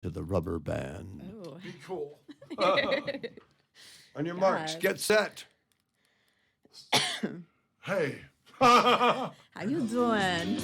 to the rubber band. Ooh. Be cool. On your marks, get set. Hey. How you doing?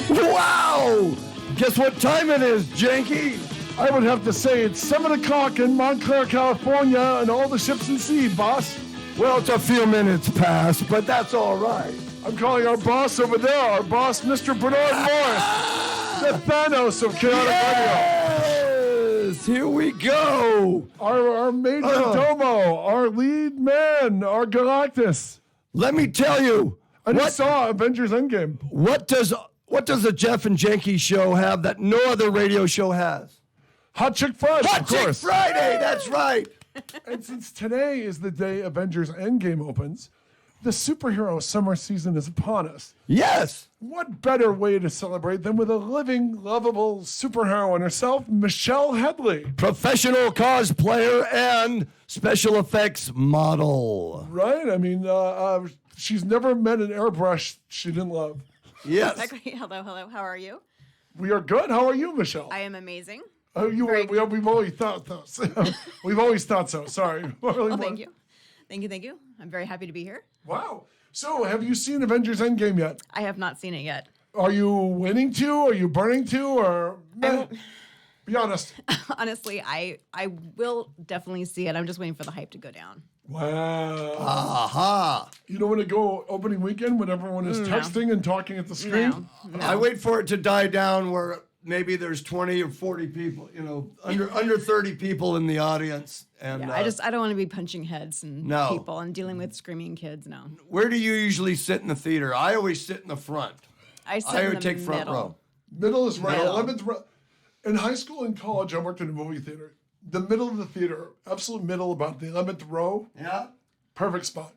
Wow! Guess what time it is, Janky? I would have to say it's 7 o'clock in Montclair, California, and all the ships in sea, boss. Well, it's a few minutes past, but that's all right. I'm calling our boss over there, our boss, Mr. Bernard Morris, the Thanos of chaotic Yes! Here we go. radio. Our major domo, our lead man, our Galactus. Let me tell you, I just saw Avengers Endgame. what does the Jeff and Janky show have that no other radio show has? Hot Chick Friday, Hot of Chick course. Friday, that's right. And since today is the day Avengers Endgame opens, the superhero summer season is upon us. Yes. What better way to celebrate than with a living, lovable superheroine herself, Michelle Headley? Professional cosplayer and special effects model. Right? I mean, she's never met an airbrush she didn't love. Yes. Exactly. Hello. How are you? We are good. How are you, Michelle? I am amazing. Oh, we've always thought so. We've always thought so. Sorry. Oh, thank you. Thank you. I'm very happy to be here. Wow. So, have you seen Avengers Endgame yet? I have not seen it yet. Are you winning to? Are you burning to? Or be honest. Honestly, I will definitely see it. I'm just waiting for the hype to go down. Wow. Aha. You don't want to go opening weekend when everyone is texting and talking at the screen? No. I wait for it to die down where maybe there's 20 or 40 people, under 30 people in the audience. And Yeah, I don't want to be punching heads and No. people and dealing with screaming kids. No. where do you usually sit in the theater? I always sit in the front. I sit I in would the take front middle. row. Middle is right. Middle. 11th row. In high school and college, I worked in a movie theater. The middle of the theater, absolute middle, about the 11th row, Yeah. perfect spot.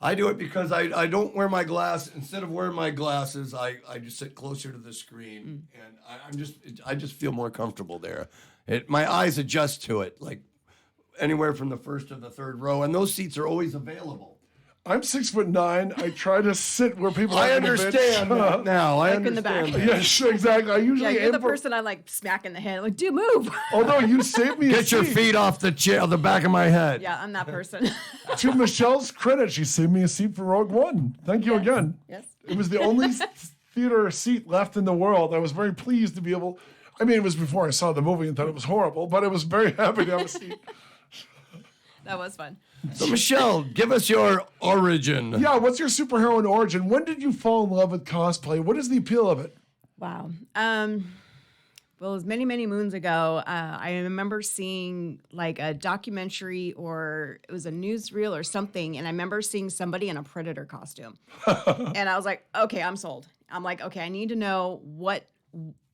I do it because I don't wear my glass. Instead of wearing my glasses, I just sit closer to the screen, and I just feel more comfortable there. My eyes adjust to it, like anywhere from the first to the third row, and those seats are always available. I'm 6'9". I try to sit where people I are gonna understand bitch. that now. I Like in the understand back. that. Yeah, sure, exactly. I Yeah, usually you're aim the for- person I like smack in the head. Like, dude, move. Although you saved me a Get your seat. feet off the chair, the back of my head. Yeah, I'm that person. To Michelle's credit, she saved me a seat for Rogue One. Thank you again. Yes. It was the only theater seat left in the world. I was very pleased to be able. I mean, it was before I saw the movie and thought it was horrible, but I was very happy to have a seat. That was fun. So Michelle, give us your origin. Yeah, what's your superhero origin? When did you fall in love with cosplay? What is the appeal of it? Wow. Well, it was many, many moons ago. I remember seeing like a documentary or it was a newsreel or something. And I remember seeing somebody in a Predator costume. And I was like, okay, I'm sold. I'm like, okay, I need to know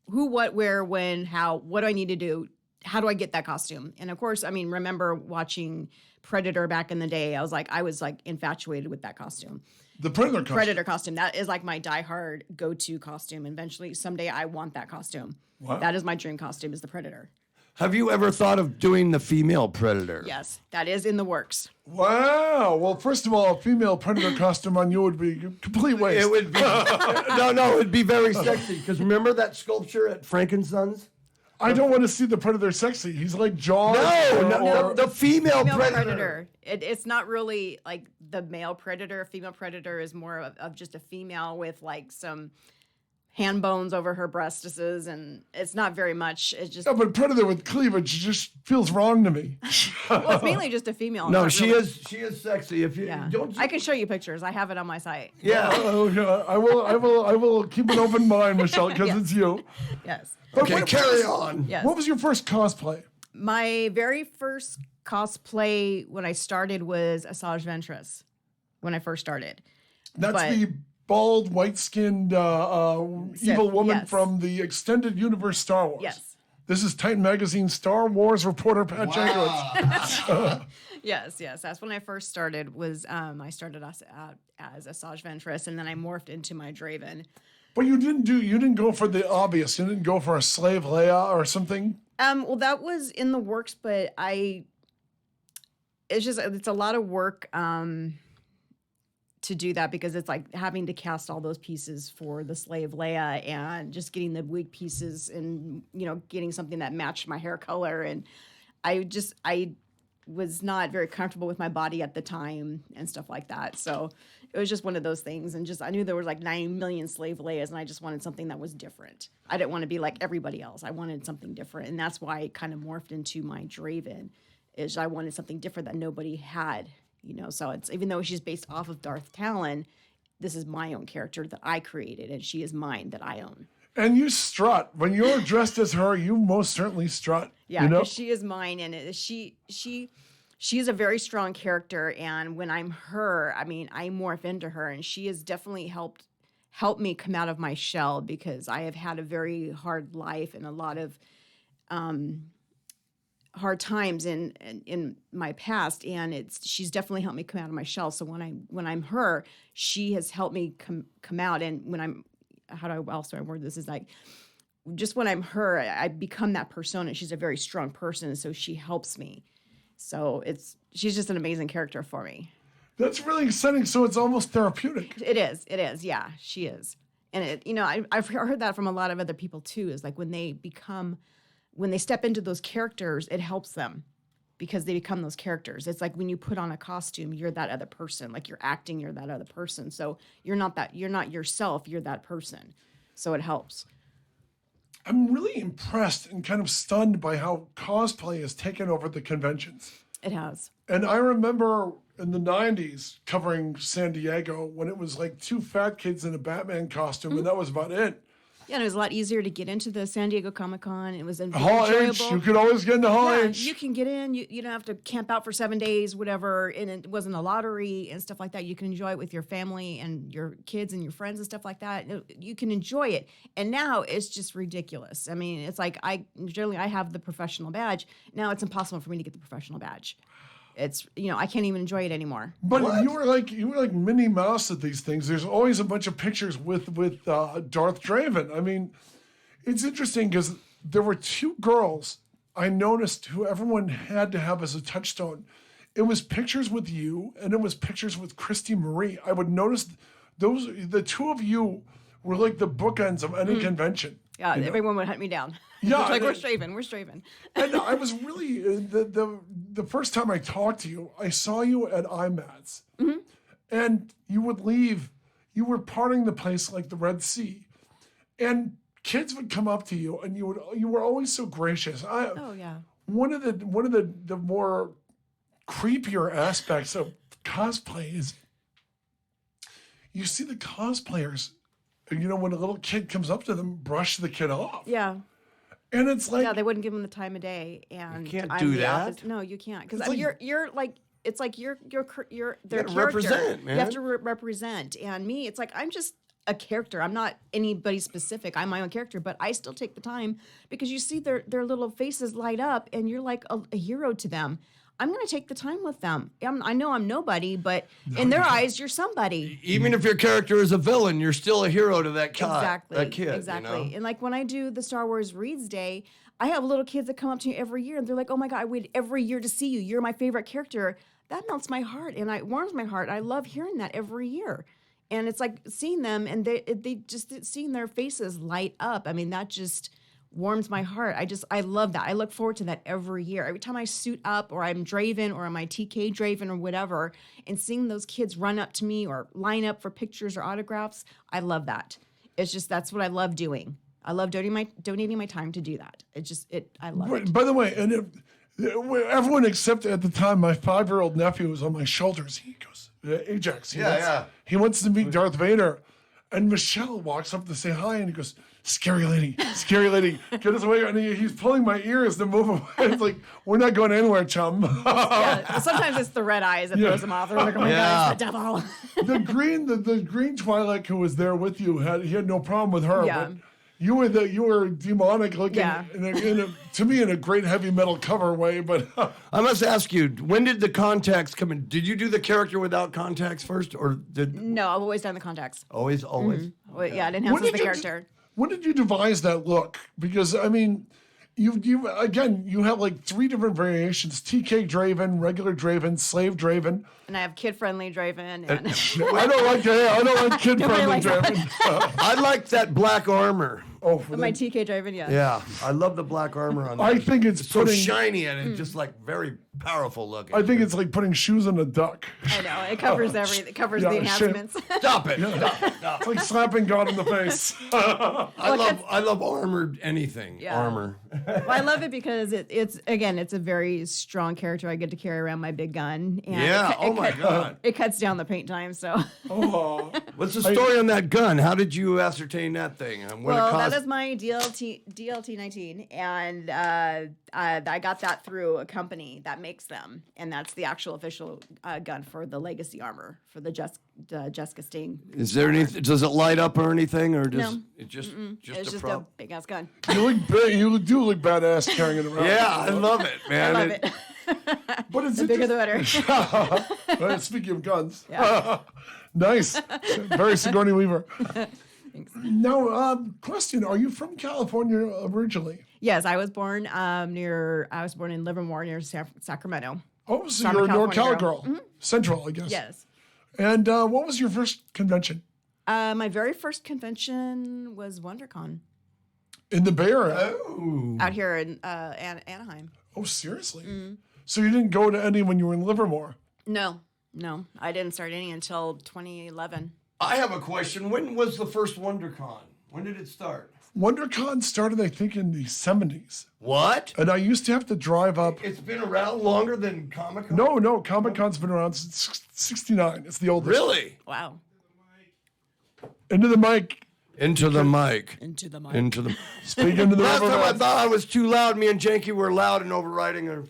who, what, where, when, how, what do I need to do? How do I get that costume? And of course, I mean, remember watching Predator back in the day. I was like infatuated with that costume. The Predator costume. Predator costume. That is like my diehard go-to costume. Eventually, someday I want that costume. Wow. That is my dream costume is the Predator. Have you ever thought of doing the female Predator? Yes, that is in the works. Wow. Well, first of all, a female Predator costume on you would be a complete waste. It would be no, it'd be very sexy. Because remember that sculpture at Frankenstein's? I don't want to see the Predator sexy. He's like Jaws. No, the female Female Predator. Predator. It's not really like the male Predator. Female Predator is more of just a female with like some hand bones over her breastises, and it's not very much. It's just Yeah, but Predator with cleavage just feels wrong to me. well, it's mainly just a female. No, not she really- is sexy. If you Yeah, don't, I can show you pictures. I have it on my site. yeah. Oh, yeah. I will keep an open mind, Michelle, because Yes. it's you. Yes. Okay, carry on. Yes. What was your first cosplay? My very first cosplay when I started was Asajj Ventress. When I first started, That's But- the bald, white-skinned evil woman yes. from the extended universe Star Wars. Yes. This is Titan Magazine Star Wars reporter Pat Jankiewicz. yes. That's when I first started. Was I started as Asajj Ventress, and then I morphed into my Draven. But you didn't go for the obvious. You didn't go for a slave Leia or something. Well, that was in the works, but it's a lot of work to do that, because it's like having to cast all those pieces for the slave Leia and just getting the wig pieces and, getting something that matched my hair color. And I was not very comfortable with my body at the time and stuff like that. So it was just one of those things. And I knew there was like 9 million slave Leias, and I just wanted something that was different. I didn't want to be like everybody else. I wanted something different. And that's why it kind of morphed into my Draven, is I wanted something different that nobody had. So it's, even though she's based off of Darth Talon, this is my own character that I created, and she is mine that I own. And you strut. When you're dressed as her, you most certainly strut. Yeah, because she is mine, and she is a very strong character. And when I'm her, I morph into her, and she has definitely helped me come out of my shell, because I have had a very hard life and a lot of hard times in my past, and she's definitely helped me come out of my shell. So when I'm her, she has helped me come out. And when I'm, how do I also word this, is like, just when I'm her, I become that persona. She's a very strong person, so she helps me. So she's just an amazing character for me. That's really exciting. So it's almost therapeutic. It is. Yeah, she is. And I've heard that from a lot of other people too, is like when they step into those characters, it helps them, because they become those characters. It's like when you put on a costume, you're that other person. Like you're acting, you're that other person. So you're not yourself, you're that person. So it helps. I'm really impressed and kind of stunned by how cosplay has taken over the conventions. It has. And I remember in the 90s covering San Diego when it was like 2 fat kids in a Batman costume, and that was about it. Yeah, and it was a lot easier to get into the San Diego Comic-Con. It was Hall H, you could always get into Hall H. You can get in. You don't have to camp out for 7 days, whatever. And it wasn't a lottery and stuff like that. You can enjoy it with your family and your kids and your friends and stuff like that. You can enjoy it. And now it's just ridiculous. I mean, it's like I have the professional badge. Now it's impossible for me to get the professional badge. It's, I can't even enjoy it anymore. But you were like Minnie Mouse at these things. There's always a bunch of pictures with Darth Draven. I mean, it's interesting because there were 2 girls I noticed who everyone had to have as a touchstone. It was pictures with you, and it was pictures with Christy Marie. I would notice the 2 of you were like the bookends of any convention. Yeah, everyone would hunt me down. Yeah, like, we're Straven. And I was really the first time I talked to you, I saw you at IMATS, and you would leave. You were parting the place like the Red Sea, and kids would come up to you, and you were always so gracious. Oh yeah. One of the more creepier aspects of cosplay is you see the cosplayers. When a little kid comes up to them, brush the kid off. Yeah. And it's like, yeah, they wouldn't give them the time of day, and you can't do that. No, you can't, because like, you're like, it's like you're their character. Represent, man. You have to represent, and me, it's like I'm just a character. I'm not anybody specific. I'm my own character, but I still take the time, because you see their little faces light up, and you're like a hero to them. I'm going to take the time with them. I know I'm nobody, but in their eyes, you're somebody. Even if your character is a villain, you're still a hero to that kid. Exactly. And like when I do the Star Wars Reads Day, I have little kids that come up to me every year, and they're like, "Oh my God, I waited every year to see you. You're my favorite character." That melts my heart, and it warms my heart. I love hearing that every year. And it's like seeing them, and they just seeing their faces light up. I mean, that just warms my heart. I love that. I look forward to that every year. Every time I suit up, or I'm Draven, or I'm TK Draven, or whatever, and seeing those kids run up to me or line up for pictures or autographs, I love that. It's just, that's what I love doing. I love donating my time to do that. I love it. By the way, and everyone except at the time my 5-year-old nephew was on my shoulders. He goes, Ajax. He wants to meet Darth Vader. And Michelle walks up to say hi, and he goes, scary lady, get us away. And he's pulling my ears to move away. It's like, we're not going anywhere, chum. Yeah, sometimes it's the red eyes that throws them off. They're like, oh my God, it's the devil. the green Twi'lek who was there with you, he had no problem with her. Yeah. But you were demonic looking, to me, in a great heavy metal cover way. But I must ask you, when did the contacts come in? Did you do the character without contacts first, or did? No, I've always done the contacts. Always. Well, yeah, I didn't have the character. When did you devise that look? Because I mean, You again, you have like 3 different variations: TK Draven, regular Draven, Slave Draven. And I have kid-friendly Draven. And I don't like kid friendly likes that. Draven. I like that black armor. Oh, for my the, TK Draven, yeah. Yeah, I love the black armor on that. I think it's so putting. shiny and it's just like very powerful looking. I think it's like putting shoes on a duck. I know. It covers everything. It covers Yeah, the shit. enhancements. Stop it. Stop it. Stop. It's like slapping God in the face. I love armored anything. Yeah. Armor. Well, I love it because it's a very strong character. I get to carry around my big gun. And Yeah. Oh my God. It cuts down the paint time. So, Oh, What's the story on that gun? How did you ascertain that thing? And what well, it cost? that is my DLT 19, and I got that through a company that makes them, and that's the actual official gun for the Legacy armor for the Jessica Sting. Is there anything? Does it light up or anything, or just No. it just It's a just a prop? big ass gun. you do look badass carrying it around. Yeah, I love it, I man. love it. But it's The bigger the better. Right, speaking of guns, Yeah. nice, very Sigourney Weaver. Now, question: are you from California originally? Yes, I was born in Livermore near Sacramento. Oh, so From a you're a NorCal California girl, girl. Central, I guess. Yes. And what was your first convention My very first convention was WonderCon in the Bay Area? Ooh. out here in Anaheim. Oh, seriously? Mm. So you didn't go to any when you were in Livermore? No, I didn't start any until 2011. I have a question. When was the first WonderCon? When did it start? WonderCon started, I think, in the 70s. What? And I used to have to drive up. It's been around longer than Comic Con? No, Comic Con's been around since 69. It's the oldest. Really? Wow. Into the mic. Into the mic. Into the mic. Into the. Speak into the Last time I microphone. thought I was too loud. Me and Janky were loud and overriding her.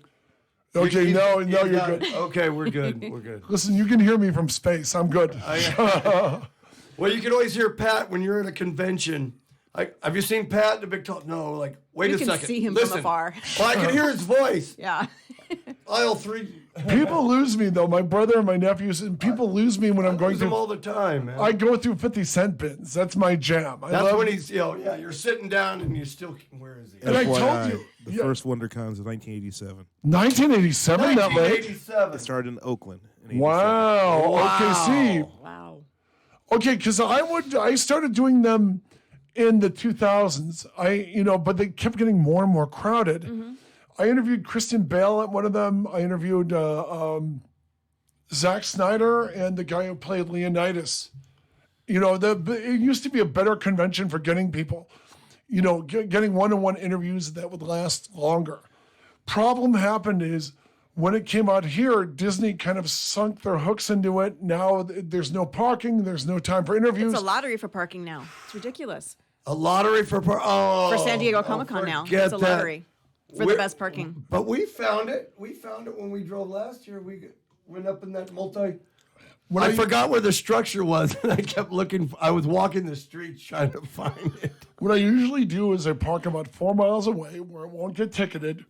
Okay, no, you're got good. it. Okay, we're good. We're good. Listen, you can hear me from space. I'm good. Well, you can always hear Pat when you're at a convention. Have you seen Pat, the big talk? No, like, wait You a can second. see him from Listen. afar. Well, I can hear his voice. Yeah. Aisle 3. People lose me, though. My brother and my nephews, and people lose me when I'm going Use them through. all the time, man. I go through 50-cent bins. That's my jam. I That's love, when he's, you're sitting down and you still, where is he? And I told FYI, you. the yeah, first WonderCon was 1987. 1987, that late? 1987. It started in Oakland. In 87. Wow. Okay, see. Wow. Okay, because I started doing them in the 2000s. But they kept getting more and more crowded. Mm-hmm. I interviewed Kristen Bale at one of them. I interviewed Zack Snyder and the guy who played Leonidas. It used to be a better convention for getting people, getting one-on-one interviews that would last longer. Problem happened is when it came out here, Disney kind of sunk their hooks into it. Now there's no parking. There's no time for interviews. It's a lottery for parking now. It's ridiculous. A lottery for For San Diego Comic Con now. forget It's a that. lottery for the We're- best parking. But we found it. We found it when we drove last year. We went up in that multi. I forgot where the structure was, and I kept looking. I was walking the streets trying to find it. What I usually do is I park about 4 miles away where it won't get ticketed,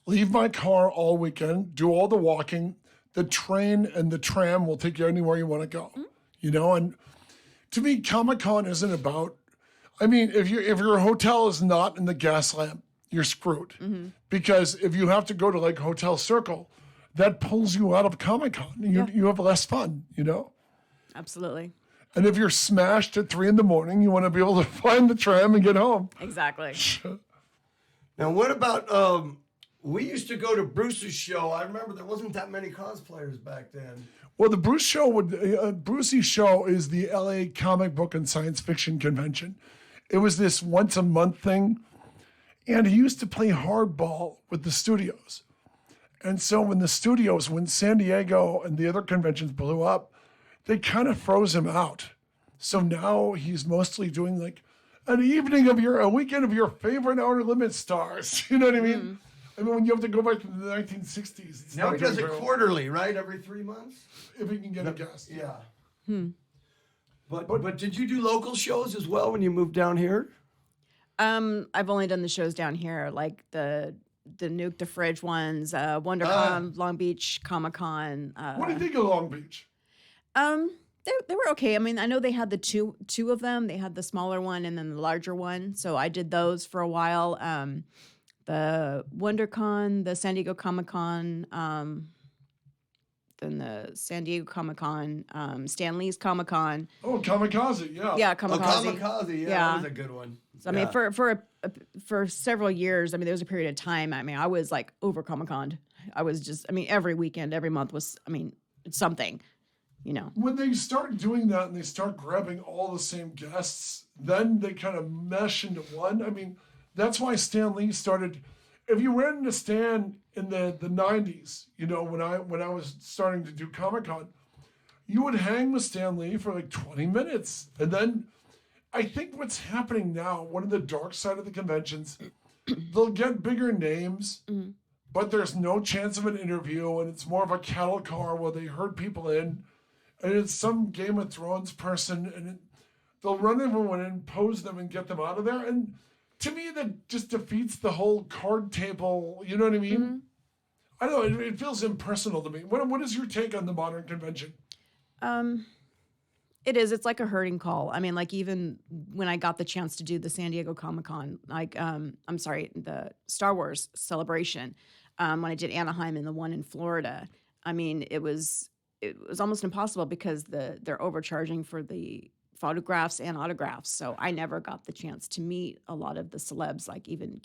leave my car all weekend, do all the walking. The train and the tram will take you anywhere you want to go. And to me, Comic-Con isn't about, if your hotel is not in the gas lamp, you're screwed. Because if you have to go to like Hotel Circle, that pulls you out of Comic-Con. You have less fun, Absolutely. And if you're smashed at 3 a.m, you want to be able to find the tram and get home. Exactly. Now, what about? We used to go to Bruce's show. I remember there wasn't that many cosplayers back then. Well, the Bruce show Brucey's show is the LA Comic Book and Science Fiction Convention. It was this once a month thing, and he used to play hardball with the studios. And so when San Diego and the other conventions blew up, they kind of froze him out. So now he's mostly doing like a weekend of your favorite Outer Limits stars. You know what I mean? When you have to go back to the 1960s. It's Now not he does doing it very well. quarterly, right? Every 3 months. If he can get a guest. Yeah. But did you do local shows as well when you moved down here? I've only done the shows down here, like the Nuke the Fridge ones, WonderCon, Long Beach Comic Con. What do you think of Long Beach? They were okay. I mean, I know they had the two of them. They had the smaller one and then the larger one. So I did those for a while. the WonderCon, the San Diego Comic-Con, then the San Diego Comic-Con, Stan Lee's Comic-Con. Oh, Kamikaze, yeah. Yeah, Oh, Kamikaze. Kamikaze, yeah, Yeah. that was a good one. So, I mean, for several years, I mean, there was a period of time, I mean, I was like over Comic-Con. I was just, I mean, every weekend, every month was, I mean, it's something, you know. When they start doing that and they start grabbing all the same guests, then they kind of mesh into one. I mean, that's why Stan Lee started. If you ran into Stan in the 90s, you know, when I was starting to do Comic-Con, you would hang with Stan Lee for like 20 minutes. And then I think what's happening now, one of the dark side of the conventions, they'll get bigger names, but there's no chance of an interview, and it's more of a cattle car where they herd people in, and it's some Game of Thrones person, and they'll run everyone in, pose them, and get them out of there. And to me, that just defeats the whole card table. You know what I mean? I don't know. It feels impersonal to me. What is your take on the modern convention? It is. It's like a herding call. I mean, like even when I got the chance to do the San Diego Comic-Con, like I'm sorry, the Star Wars celebration, when I did Anaheim and the one in Florida, I mean, it was almost impossible because they're overcharging for the photographs and autographs. So I never got the chance to meet a lot of the celebs, like even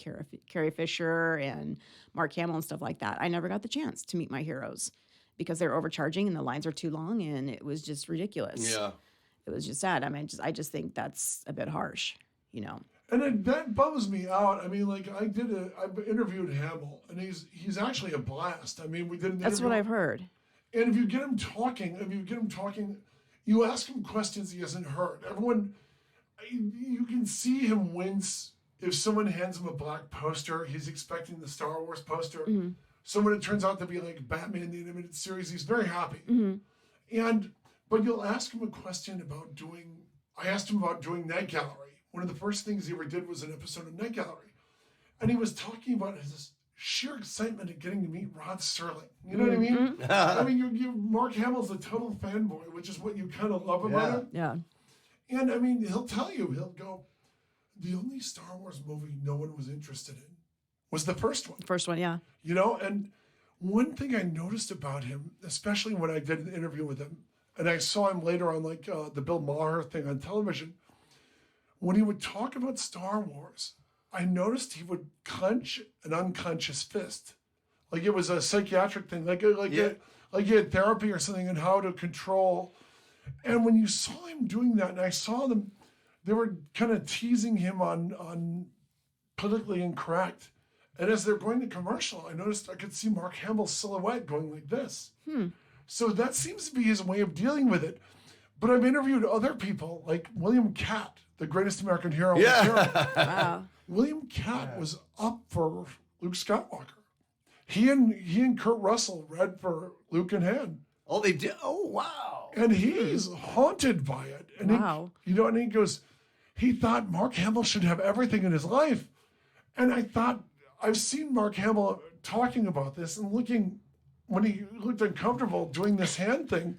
Carrie Fisher and Mark Hamill and stuff like that. I never got the chance to meet my heroes because they're overcharging and the lines are too long, and it was just ridiculous. Yeah. It was just sad. I mean, I just think that's a bit harsh, you know. And that bums me out. I mean, like I interviewed Hamill, and he's actually a blast. I mean, we did an That's interview. what I've heard. And if you get him talking, you ask him questions he hasn't heard. You can see him wince if someone hands him a black poster. He's expecting the Star Wars poster. So when it turns out to be like Batman the Animated Series, he's very happy. But you'll ask him a question about I asked him about doing Night Gallery. One of the first things he ever did was an episode of Night Gallery. And he was talking about his sheer excitement at getting to meet Rod Serling. You know what I mean? I mean, Mark Hamill's a total fanboy, which is what you kind of love about him. Yeah. And I mean, he'll go, the only Star Wars movie no one was interested in was the first one. First one, yeah. You know, and one thing I noticed about him, especially when I did an interview with him, and I saw him later on like the Bill Maher thing on television, when he would talk about Star Wars, I noticed he would clench an unconscious fist. Like it was a psychiatric thing, like he had therapy or something on how to control. And when you saw him doing that, and I saw them, they were kind of teasing him on politically incorrect. And as they're going to commercial, I could see Mark Hamill's silhouette going like this. So that seems to be his way of dealing with it. But I've interviewed other people, like William Catt, the greatest American hero. Wow. William Catt was up for Luke Skywalker. He and Kurt Russell read for Luke and Han. Oh, they did? Oh, wow. And he's haunted by it. And Wow. and he goes, he thought Mark Hamill should have everything in his life. And I thought, I've seen Mark Hamill talking about this and when he looked uncomfortable doing this hand thing.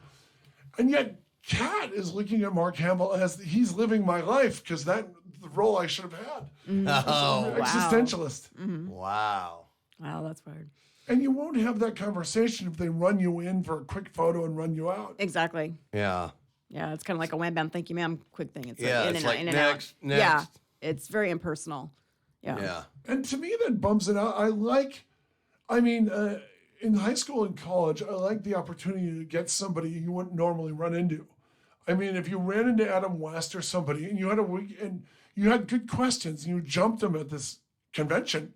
And yet Cat is looking at Mark Hamill as he's living my life because that's the role I should have had. Oh, Existentialist. wow. Wow, that's weird. And you won't have that conversation if they run you in for a quick photo and run you out. Exactly. Yeah. Yeah, it's kind of like a wham bam, thank you, ma'am, quick thing. It's Yeah, like in it's and like out, in and next, out. next. Yeah, it's very impersonal. Yeah. Yeah. And to me, that bums it out. In high school and college, I like the opportunity to get somebody you wouldn't normally run into. I mean, if you ran into Adam West or somebody and you had a week and you had good questions and you jumped them at this convention,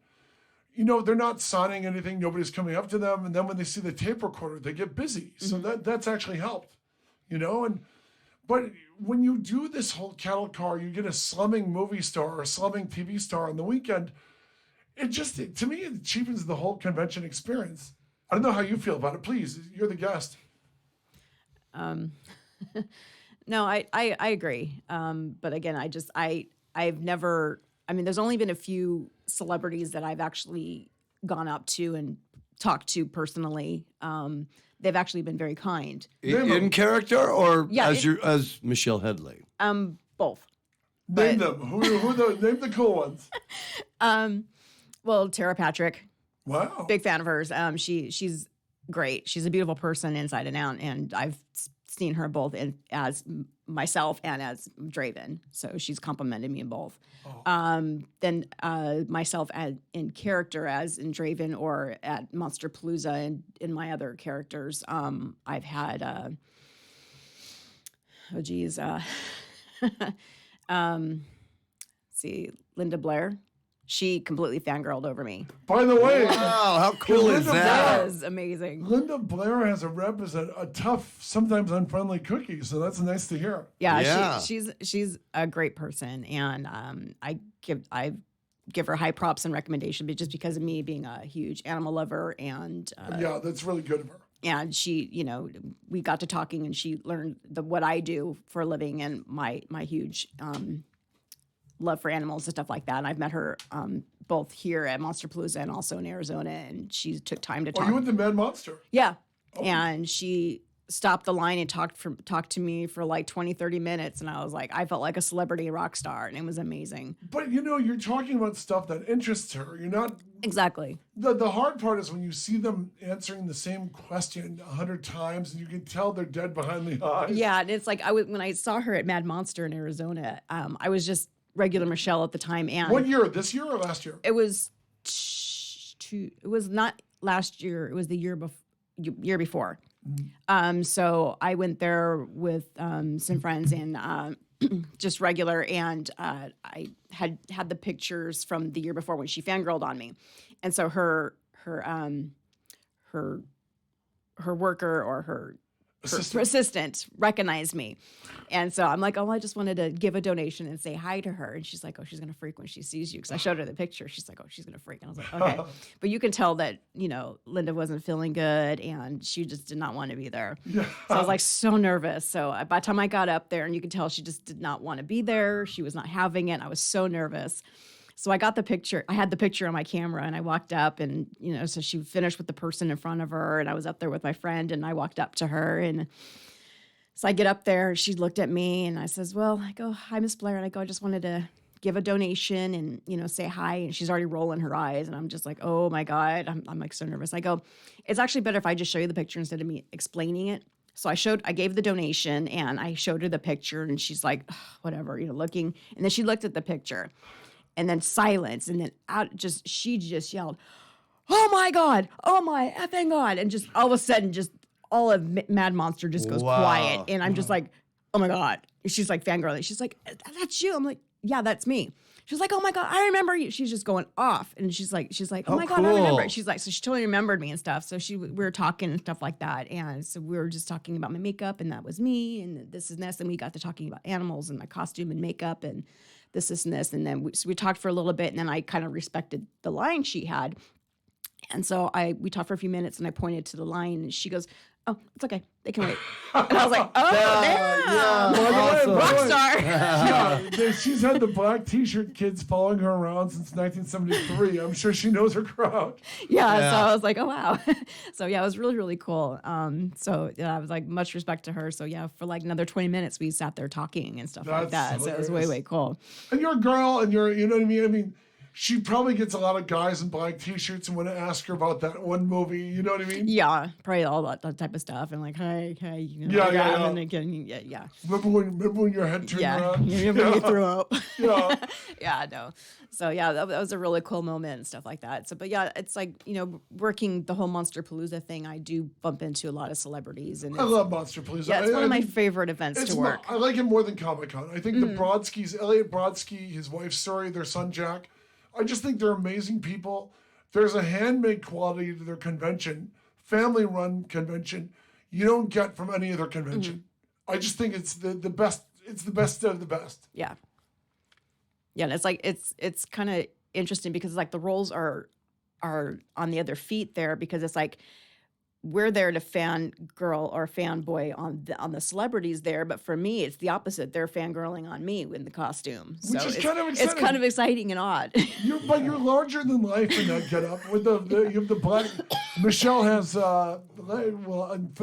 they're not signing anything. Nobody's coming up to them. And then when they see the tape recorder, they get busy. So that's actually helped, But when you do this whole cattle car, you get a slumming movie star or a slumming TV star on the weekend. To me, it cheapens the whole convention experience. I don't know how you feel about it. Please, you're the guest. No, I agree. But again, I've never, there's only been a few celebrities that I've actually gone up to and talked to personally. They've actually been very kind. In character or Yeah, as Michelle Headley? Both. Name them. Name the cool ones. Well, Tara Patrick, Wow. big fan of hers. She's great. She's a beautiful person inside and out, and I've seen her both as myself and as Draven. So she's complimented me in both. Then myself in character as in Draven or at Monster Palooza and in my other characters. I've had see, Linda Blair. She completely fangirled over me. By the way, Wow, how cool is Linda that? That was amazing. Linda Blair has a rep as a tough, sometimes unfriendly cookie, so that's nice to hear. Yeah, Yeah. she's a great person, and I give her high props and recommendation, but just because of me being a huge animal lover, and Yeah, that's really good of her. and she, we got to talking, and she learned what I do for a living and my huge love for animals and stuff like that. And I've met her both here at Monster Palooza and also in Arizona, and she took time to Oh, talk. you went to Mad Monster? Yeah. And she stopped the line and talked to me for like 20, 30 minutes. And I was like, I felt like a celebrity rock star, and it was amazing. But you're talking about stuff that interests her. You're not. Exactly. The hard part is when you see them answering the same question 100 times, and you can tell they're dead behind the eyes. Yeah. And it's like, when I saw her at Mad Monster in Arizona, I was just regular Michelle at the time. And What year? This year or last year? it was it was not last year. It was the year before. So I went there with some friends and just regular, and I had the pictures from the year before when she fangirled on me, and so her worker or her assistant recognized me. And so I'm like, oh, I just wanted to give a donation and say hi to her. And she's like, oh, she's going to freak when she sees you. Because I showed her the picture. She's like, oh, she's going to freak. And I was like, okay. But you can tell that, Linda wasn't feeling good and she just did not want to be there. Yeah. So I was like so nervous. So by the time I got up there, and you could tell she just did not want to be there. She was not having it. I was so nervous. So I got the picture. I had the picture on my camera, and I walked up, and so she finished with the person in front of her, and I was up there with my friend, and I walked up to her, and so I get up there. She looked at me, and I says, "Well," I go, "Hi, Miss Blair," and I go, "I just wanted to give a donation and say hi." And she's already rolling her eyes, and I'm just like, "Oh my God," I'm like so nervous. I go, "It's actually better if I just show you the picture instead of me explaining it." So I gave the donation, and I showed her the picture, and she's like, whatever, looking, and then she looked at the picture. And then silence, and then she just yelled, "Oh my God! Oh my effing God!" And just all of a sudden, just all of Mad Monster just goes quiet, and I'm just like, "Oh my God!" She's like fangirling. She's like, "That's you?" I'm like, "Yeah, that's me." She's like, "Oh my God, I remember you." She's just going off, and she's like, "Oh my God, I remember it." She's like, so she totally remembered me and stuff. So we were talking and stuff like that, and so we were just talking about my makeup, and that was me, and this and this, and we got to talking about animals and my costume and makeup and this and this, and then we talked for a little bit, and then I kind of respected the line she had, and so we talked for a few minutes, and I pointed to the line, and she goes, "Oh, it's okay, they can wait." And I was like, "Oh, damn, Awesome. rock star!" Yeah, she's had the black T-shirt kids following her around since 1973. I'm sure she knows her crowd. Yeah, so I was like, "Oh wow!" So yeah, it was really really cool. So yeah, I was like, much respect to her. So yeah, for like another 20 minutes, we sat there talking and stuff like That's that. So it was hilarious. way cool. And you're a girl, and you know what I mean? I mean, she probably gets a lot of guys in black T-shirts and want to ask her about that one movie. You know what I mean? Yeah, probably all that type of stuff, and like, hey, Yeah. and again, yeah. Remember when your head turned Yeah, around? you remember you threw up. Yeah. Yeah, no. So yeah, that was a really cool moment and stuff like that. So, but yeah, it's like working the whole Monster Palooza thing. I do bump into a lot of celebrities, and I love Monster Palooza. yeah, it's one of my think favorite events to work. I like it more than Comic-Con. I think the Brodskys, Elliot Brodsky, his wife Suri, their son Jack, I just think they're amazing people. There's a handmade quality to their convention, family-run convention, you don't get from any other convention. I just think it's the best. It's the best of the best. Yeah. Yeah, and it's like it's kind of interesting because like the roles are on the other feet there, because it's like we're there to fangirl or fanboy on the celebrities there, but for me it's the opposite. They're fangirling on me in the costume. Which so is it's kind of it's exciting. kind of exciting and odd. But you're larger than life in that getup. With you have the black. Michelle has for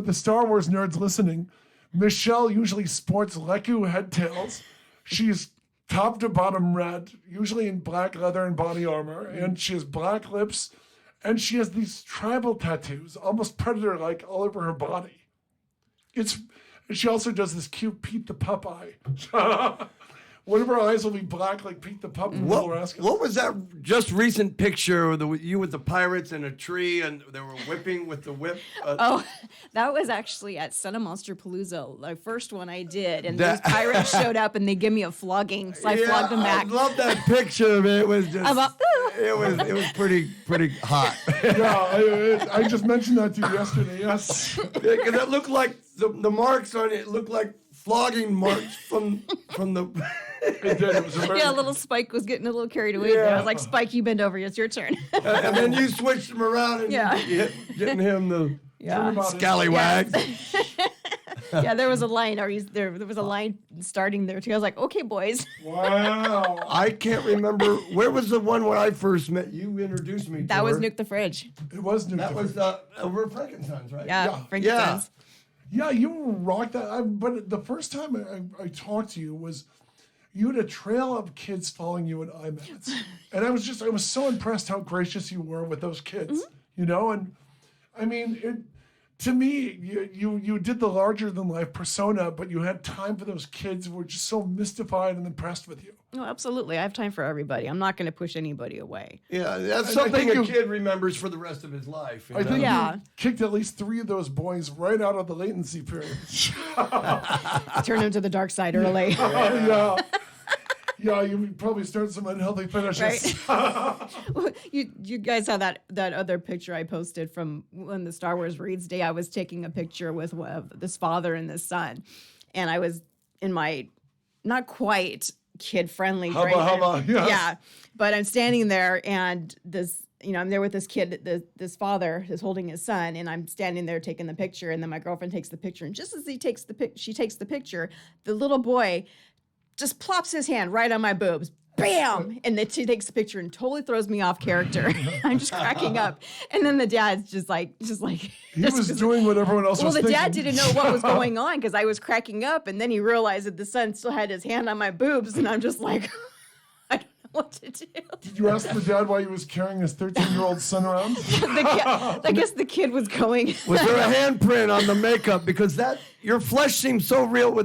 the Star Wars nerds listening, Michelle usually sports Leku head tails. She's top to bottom red, usually in black leather and body armor, and she has black lips, and she has these tribal tattoos, almost predator-like, all over her body. She also does this cute Pete the Pup eye. One of her eyes will be black like Pete the Pup from Little Rascals. What was that just recent picture of you with the pirates in a tree and they were whipping with the whip? That was actually at Son of Monster Palooza, the first one I did. And these pirates showed up and they gave me a flogging. So I flogged them back. I love that picture of it. It was just, it was pretty hot. Yeah, I just mentioned that to you yesterday, yes. Because it looked like the marks on it looked like flogging marks from the... It did. It was a very... Yeah, little Spike was getting a little carried away. There. I was like, Spike, you bend over. It's your turn. And then you switched him around and getting him the scallywag. Yeah, there was a line. There was a line starting there too. I was like, okay, boys. Wow. I can't remember. Where was the one where I first met you? Introduced me to That was her. Nuke the Fridge. It was new. That was over at Frankenstein's, right? Yeah, Frankenstein's. Yeah, you rocked that. But the first time I talked to you was you had a trail of kids following you at IMAX. And I was so impressed how gracious you were with those kids, you know? And I mean, to me, you did the larger than life persona, but you had time for those kids who were just so mystified and impressed with you. No, absolutely. I have time for everybody. I'm not going to push anybody away. Yeah, that's something a kid remembers for the rest of his life. I think you kicked at least 3 of those boys right out of the latency period. Turn them to the dark side early. Yeah. Yeah, you probably start some unhealthy finishes. Right. you guys saw that other picture I posted from when the Star Wars Reads Day. I was taking a picture with this father and this son, and I was in my not quite kid-friendly Hubba, yes. Yeah, but I'm standing there, and this, I'm there with this kid. This father is holding his son, and I'm standing there taking the picture, and then my girlfriend takes the picture, and just as she takes the picture, the little boy just plops his hand right on my boobs. Bam! And then she takes the picture and totally throws me off character. I'm just cracking up. And then the dad's just like. He was doing what everyone else was thinking. Well, the dad didn't know what was going on because I was cracking up. And then he realized that the son still had his hand on my boobs. And I'm just like, I don't know what to do. Did you ask the dad why he was carrying his 13-year-old son around? I guess the kid was going. Was there a handprint on the makeup? Because your flesh seems so real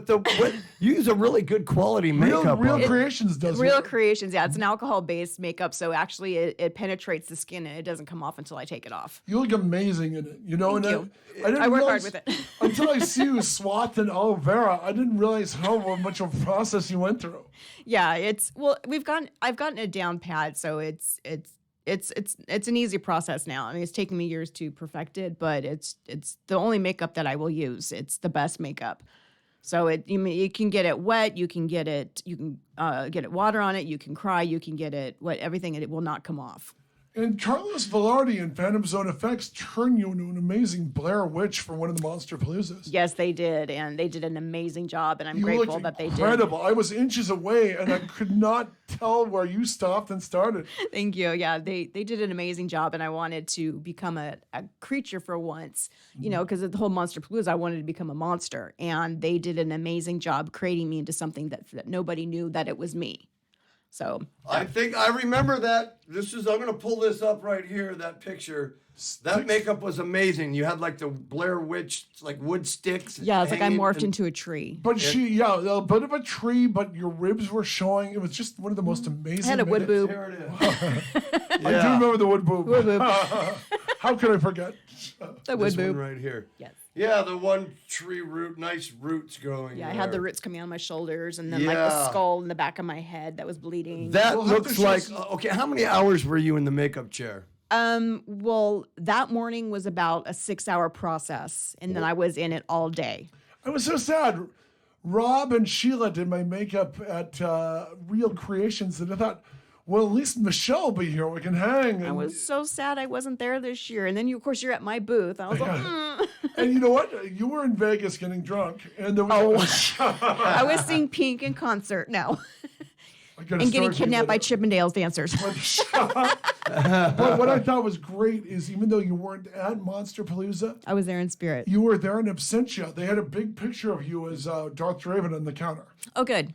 you use a really good quality makeup. Real Creations does Real Creations, yeah. It's an alcohol-based makeup, so actually it penetrates the skin and it doesn't come off until I take it off. You look amazing in it, Thank you. I work hard with it. Until I see you swathed in aloe vera, I didn't realize how much of a process you went through. Yeah, I've gotten it down pat, so it's an easy process now. I mean, it's taken me years to perfect it, but it's the only makeup that I will use. It's the best makeup. So you can get it wet, you can get it water on it, you can cry, you can get it everything, and it will not come off. And Carlos Velarde and Phantom Zone Effects turned you into an amazing Blair Witch for one of the Monster Paloozas. Yes, they did, and they did an amazing job, and I'm grateful that they did. Incredible! I was inches away, and I could not tell where you stopped and started. Thank you. Yeah, they did an amazing job, and I wanted to become a creature for once, because of the whole Monster Palooza, I wanted to become a monster, and they did an amazing job creating me into something that nobody knew that it was me. So I think I remember that. I'm going to pull this up right here, that picture. That makeup was amazing. You had like the Blair Witch, like wood sticks. Yeah, it's like I morphed into a tree. But a bit of a tree, but your ribs were showing. It was just one of the most amazing. I had a wood boob. Here it is. I do remember the wood boob. Wood boob. How could I forget? The wood This boob. one right here. Yes. Yeah, the one tree root, nice roots going. Yeah, I there. had the roots coming on my shoulders, and then like the skull in the back of my head that was bleeding. That looks like okay. How many hours were you in the makeup chair? Well, that morning was about a 6-hour process, and then I was in it all day. I was so sad. Rob and Sheila did my makeup at Real Creations, and I thought, well, at least Michelle will be here. We can hang. I was so sad I wasn't there this year. And then, of course, you're at my booth. I was like, And you know what? You were in Vegas getting drunk. And there was I was seeing Pink in concert now. And getting kidnapped by Chippendales dancers. But what I thought was great is even though you weren't at Monster Palooza, I was there in spirit. you were there in absentia. They had a big picture of you as Darth Draven on the counter. Oh, good.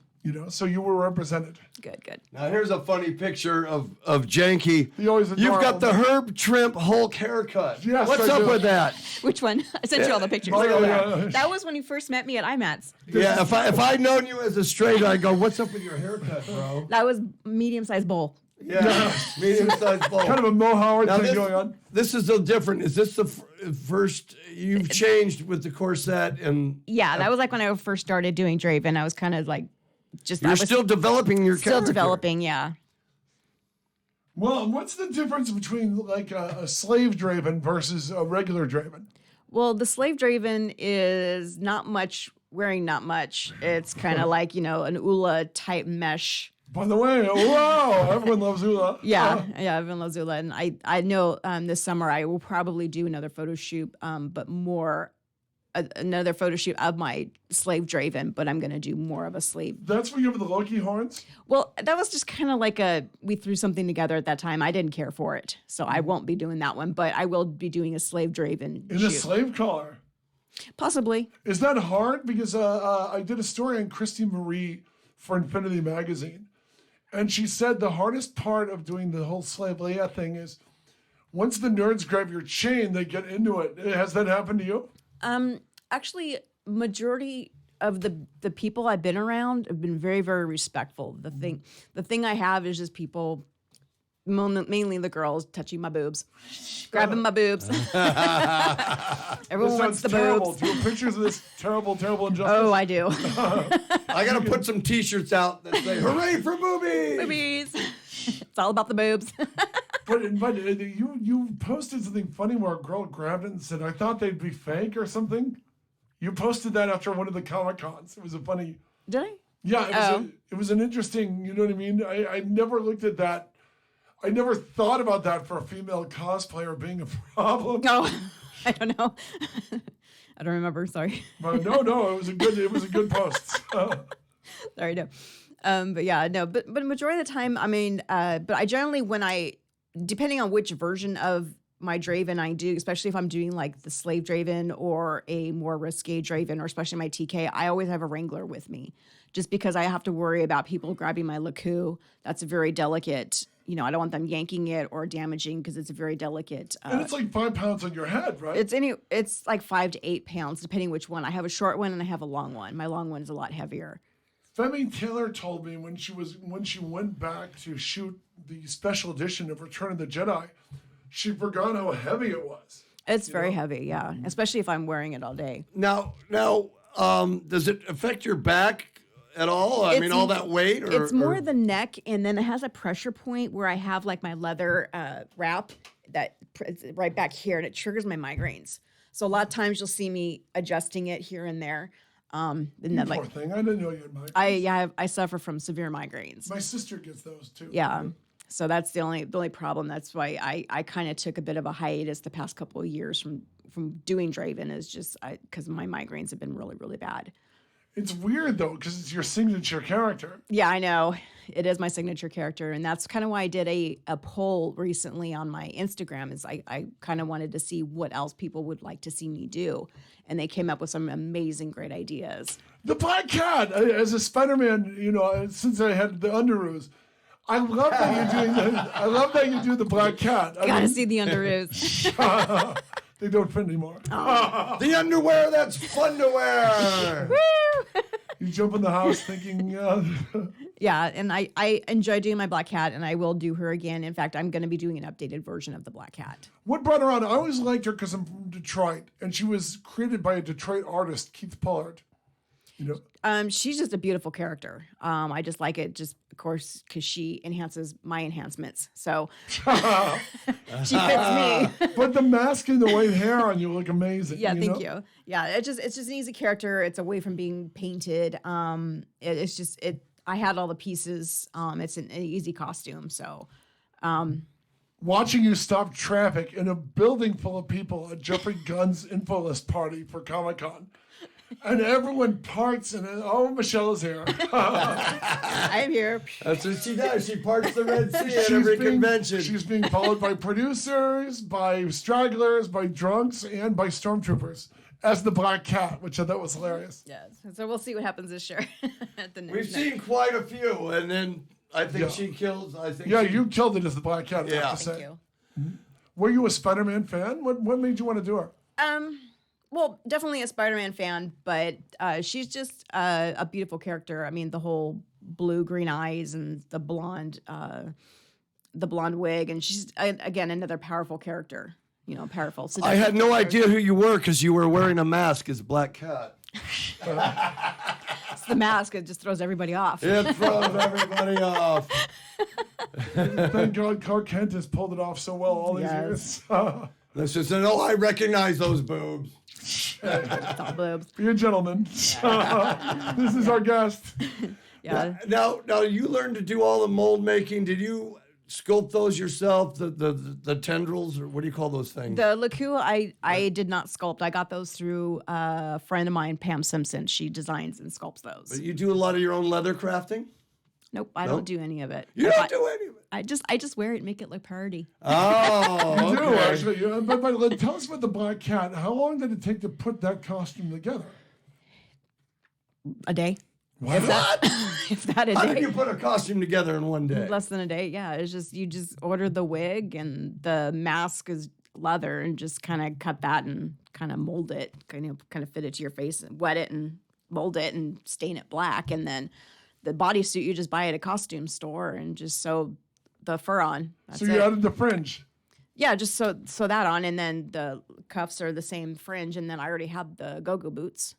So you were represented. Good. Now here's a funny picture of Janky. He always You've got the adorable. Herb Trimp Hulk haircut. Yes, What's I up do. with that? Which one? I sent you all the pictures. Oh, yeah. That was when you first met me at IMATS. Yeah, if I'd known you as a straight, I'd go, what's up with your haircut, bro? That was medium-sized bowl. Yeah, medium-sized bowl. Kind of a Mo Howard Now thing going on. this is a little different. Is this the first you've changed with the corset and Yeah, that was like when I first started doing Draven. I was kind of like, I you're was still developing your still character? developing. Yeah. Well, what's the difference between like a slave Draven versus a regular Draven? Well, the slave Draven is wearing not much. It's kind of like, an Ula type mesh. By the way, wow, everyone loves Ula. Yeah, everyone loves Ula. And I know this summer I will probably do another photo shoot, but more another photo shoot of my slave Draven, but I'm going to do more of a slave. That's where you have the Loki horns? Well, that was just kind of like we threw something together at that time. I didn't care for it, so I won't be doing that one, but I will be doing a slave Draven In shoot. a slave collar. Possibly. Is that hard? Because I did a story on Christy Marie for Infinity Magazine, and she said the hardest part of doing the whole slave Leia thing is once the nerds grab your chain, they get into it. Has that happened to you? Actually, majority of the people I've been around have been very, very respectful. The thing I have is just people, mainly the girls, touching my boobs, grabbing my boobs. Everyone This wants sounds the terrible. boobs. Do you have pictures of this terrible, terrible injustice? Oh, I do. I got to put some T-shirts out that say "Hooray for boobies!" Boobies. It's all about the boobs. But you posted something funny where a girl grabbed it and said, "I thought they'd be fake" or something. You posted that after one of the Comic Cons. It was a funny. Did I? Yeah, it was an interesting. You know what I mean? I never looked at that. I never thought about that for a female cosplayer being a problem. No, I don't know. I don't remember. Sorry. But no, it was a good post. Sorry, no. But yeah, no. But majority of the time, I mean, but I generally depending on which version of my Draven I do, especially if I'm doing like the slave Draven or a more risque Draven, or especially my TK, I always have a Wrangler with me, just because I have to worry about people grabbing my Laku. That's a very delicate. I don't want them yanking it or damaging because it's a very delicate. And it's like 5 pounds on your head, right? It's like 5 to 8 pounds depending which one. I have a short one and I have a long one. My long one is a lot heavier. Femi Taylor told me when she went back to shoot the special edition of Return of the Jedi, she forgot how heavy it was. It's very heavy, yeah, especially if I'm wearing it all day. Now, does it affect your back at all? I mean, all that weight? It's more the neck, and then it has a pressure point where I have like my leather wrap it's right back here, and it triggers my migraines. So a lot of times you'll see me adjusting it here and there. And then Poor like thing. I didn't know you had migraines. I suffer from severe migraines. My sister gets those too. Yeah. So that's the only problem. That's why I kind of took a bit of a hiatus the past couple of years from doing Draven, is just because my migraines have been really, really bad. It's weird though, because it's your signature character. Yeah, I know. It is my signature character. And that's kind of why I did a poll recently on my Instagram, is I kind of wanted to see what else people would like to see me do. And they came up with some amazing, great ideas. The Black Cat, as a Spider-Man, since I had the underoos, I love that you're doing I love that you do the Black Cat. Gotta see the underoos. They don't fit anymore. the underwear that's fun to wear. You jump in the house thinking, Yeah, and I enjoy doing my Black Cat, and I will do her again. In fact, I'm going to be doing an updated version of the Black Cat. what brought her on? I always liked her because I'm from Detroit, and she was created by a Detroit artist, Keith Pollard. She's just a beautiful character. I just like it, just of course, because she enhances my enhancements. So she fits me. But the mask and the white hair on you look amazing. Yeah, thank you. Yeah, it's just an easy character. It's away from being painted. I had all the pieces. It's an easy costume. So Watching you stop traffic in a building full of people at Jeffrey Gunn's info list party for Comic-Con. And everyone parts and Michelle is here. I'm here. That's what she does. She parts the Red Sea at every convention. She's being followed by producers, by stragglers, by drunks, and by stormtroopers. as the Black Cat, which I thought was hilarious. Yes. So we'll see what happens this year. At the We've next seen quite a few, and then I think Yeah. she kills. I think. Yeah, she, you killed it as the Black Cat. I Yeah. have to Thank say. you. Were you a Spider-Man fan? What made you want to do her? Well, definitely a Spider-Man fan, but she's just a beautiful character. I mean, the whole blue-green eyes and the blonde wig, and she's again another powerful character. You know, powerful. I had no idea who you were because you were wearing a mask as Black Cat. It's the mask; it just throws everybody off. It throws everybody off. Thank God Clark Kent has pulled it off so well all these Yes. years. Let's just say, I recognize those boobs. It's all boobs. Be a gentleman. This is our guest. Yeah. Now, you learned to do all the mold making. Did you sculpt those yourself? The tendrils, or what do you call those things? The Laku, I did not sculpt. I got those through a friend of mine, Pam Simpson. She designs and sculpts those. But you do a lot of your own leather crafting. Nope, I don't do any of it. You don't do any of it. I just wear it and make it look party. Oh, You do, okay. actually. Yeah, but tell us about the Black Cat. How long did it take to put that costume together? A day. What? If that a How did day. you put a costume together in one day? Less than a day. Yeah. It's just you just order the wig and the mask is leather and just kind of cut that and kind of mold it, kind of fit it to your face and wet it and mold it and stain it black. And then the bodysuit you just buy at a costume store and just sew the fur on. That's So you it. added the fringe. Yeah, just sew that on, and then the cuffs are the same fringe, and then I already have the go-go boots.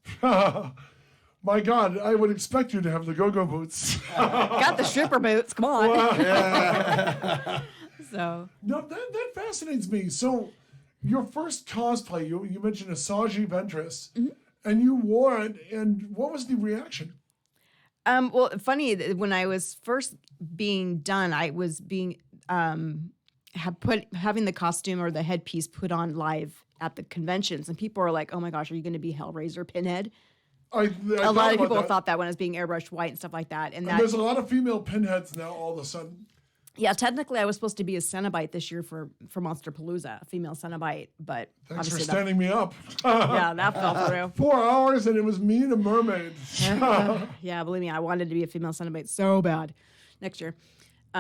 My God, I would expect you to have the go-go boots. Got the stripper boots. Come on. So No, that fascinates me. So, your first cosplay, you mentioned Asajj Ventress, and you wore it, and what was the reaction? well, funny when I was first being done, I was being having the costume or the headpiece put on live at the conventions, and people were like, "Oh my gosh, are you going to be Hellraiser Pinhead?" I A lot of people that. thought that when it was being airbrushed white and stuff like that, and And that there's a lot of female pinheads now all of a sudden. yeah, technically I was supposed to be a Cenobite this year for Monsterpalooza, a female Cenobite, but Thanks for obviously standing me up. yeah, that fell through. 4 hours and it was me and a mermaid. Yeah, believe me, I wanted to be a female Cenobite so bad next year.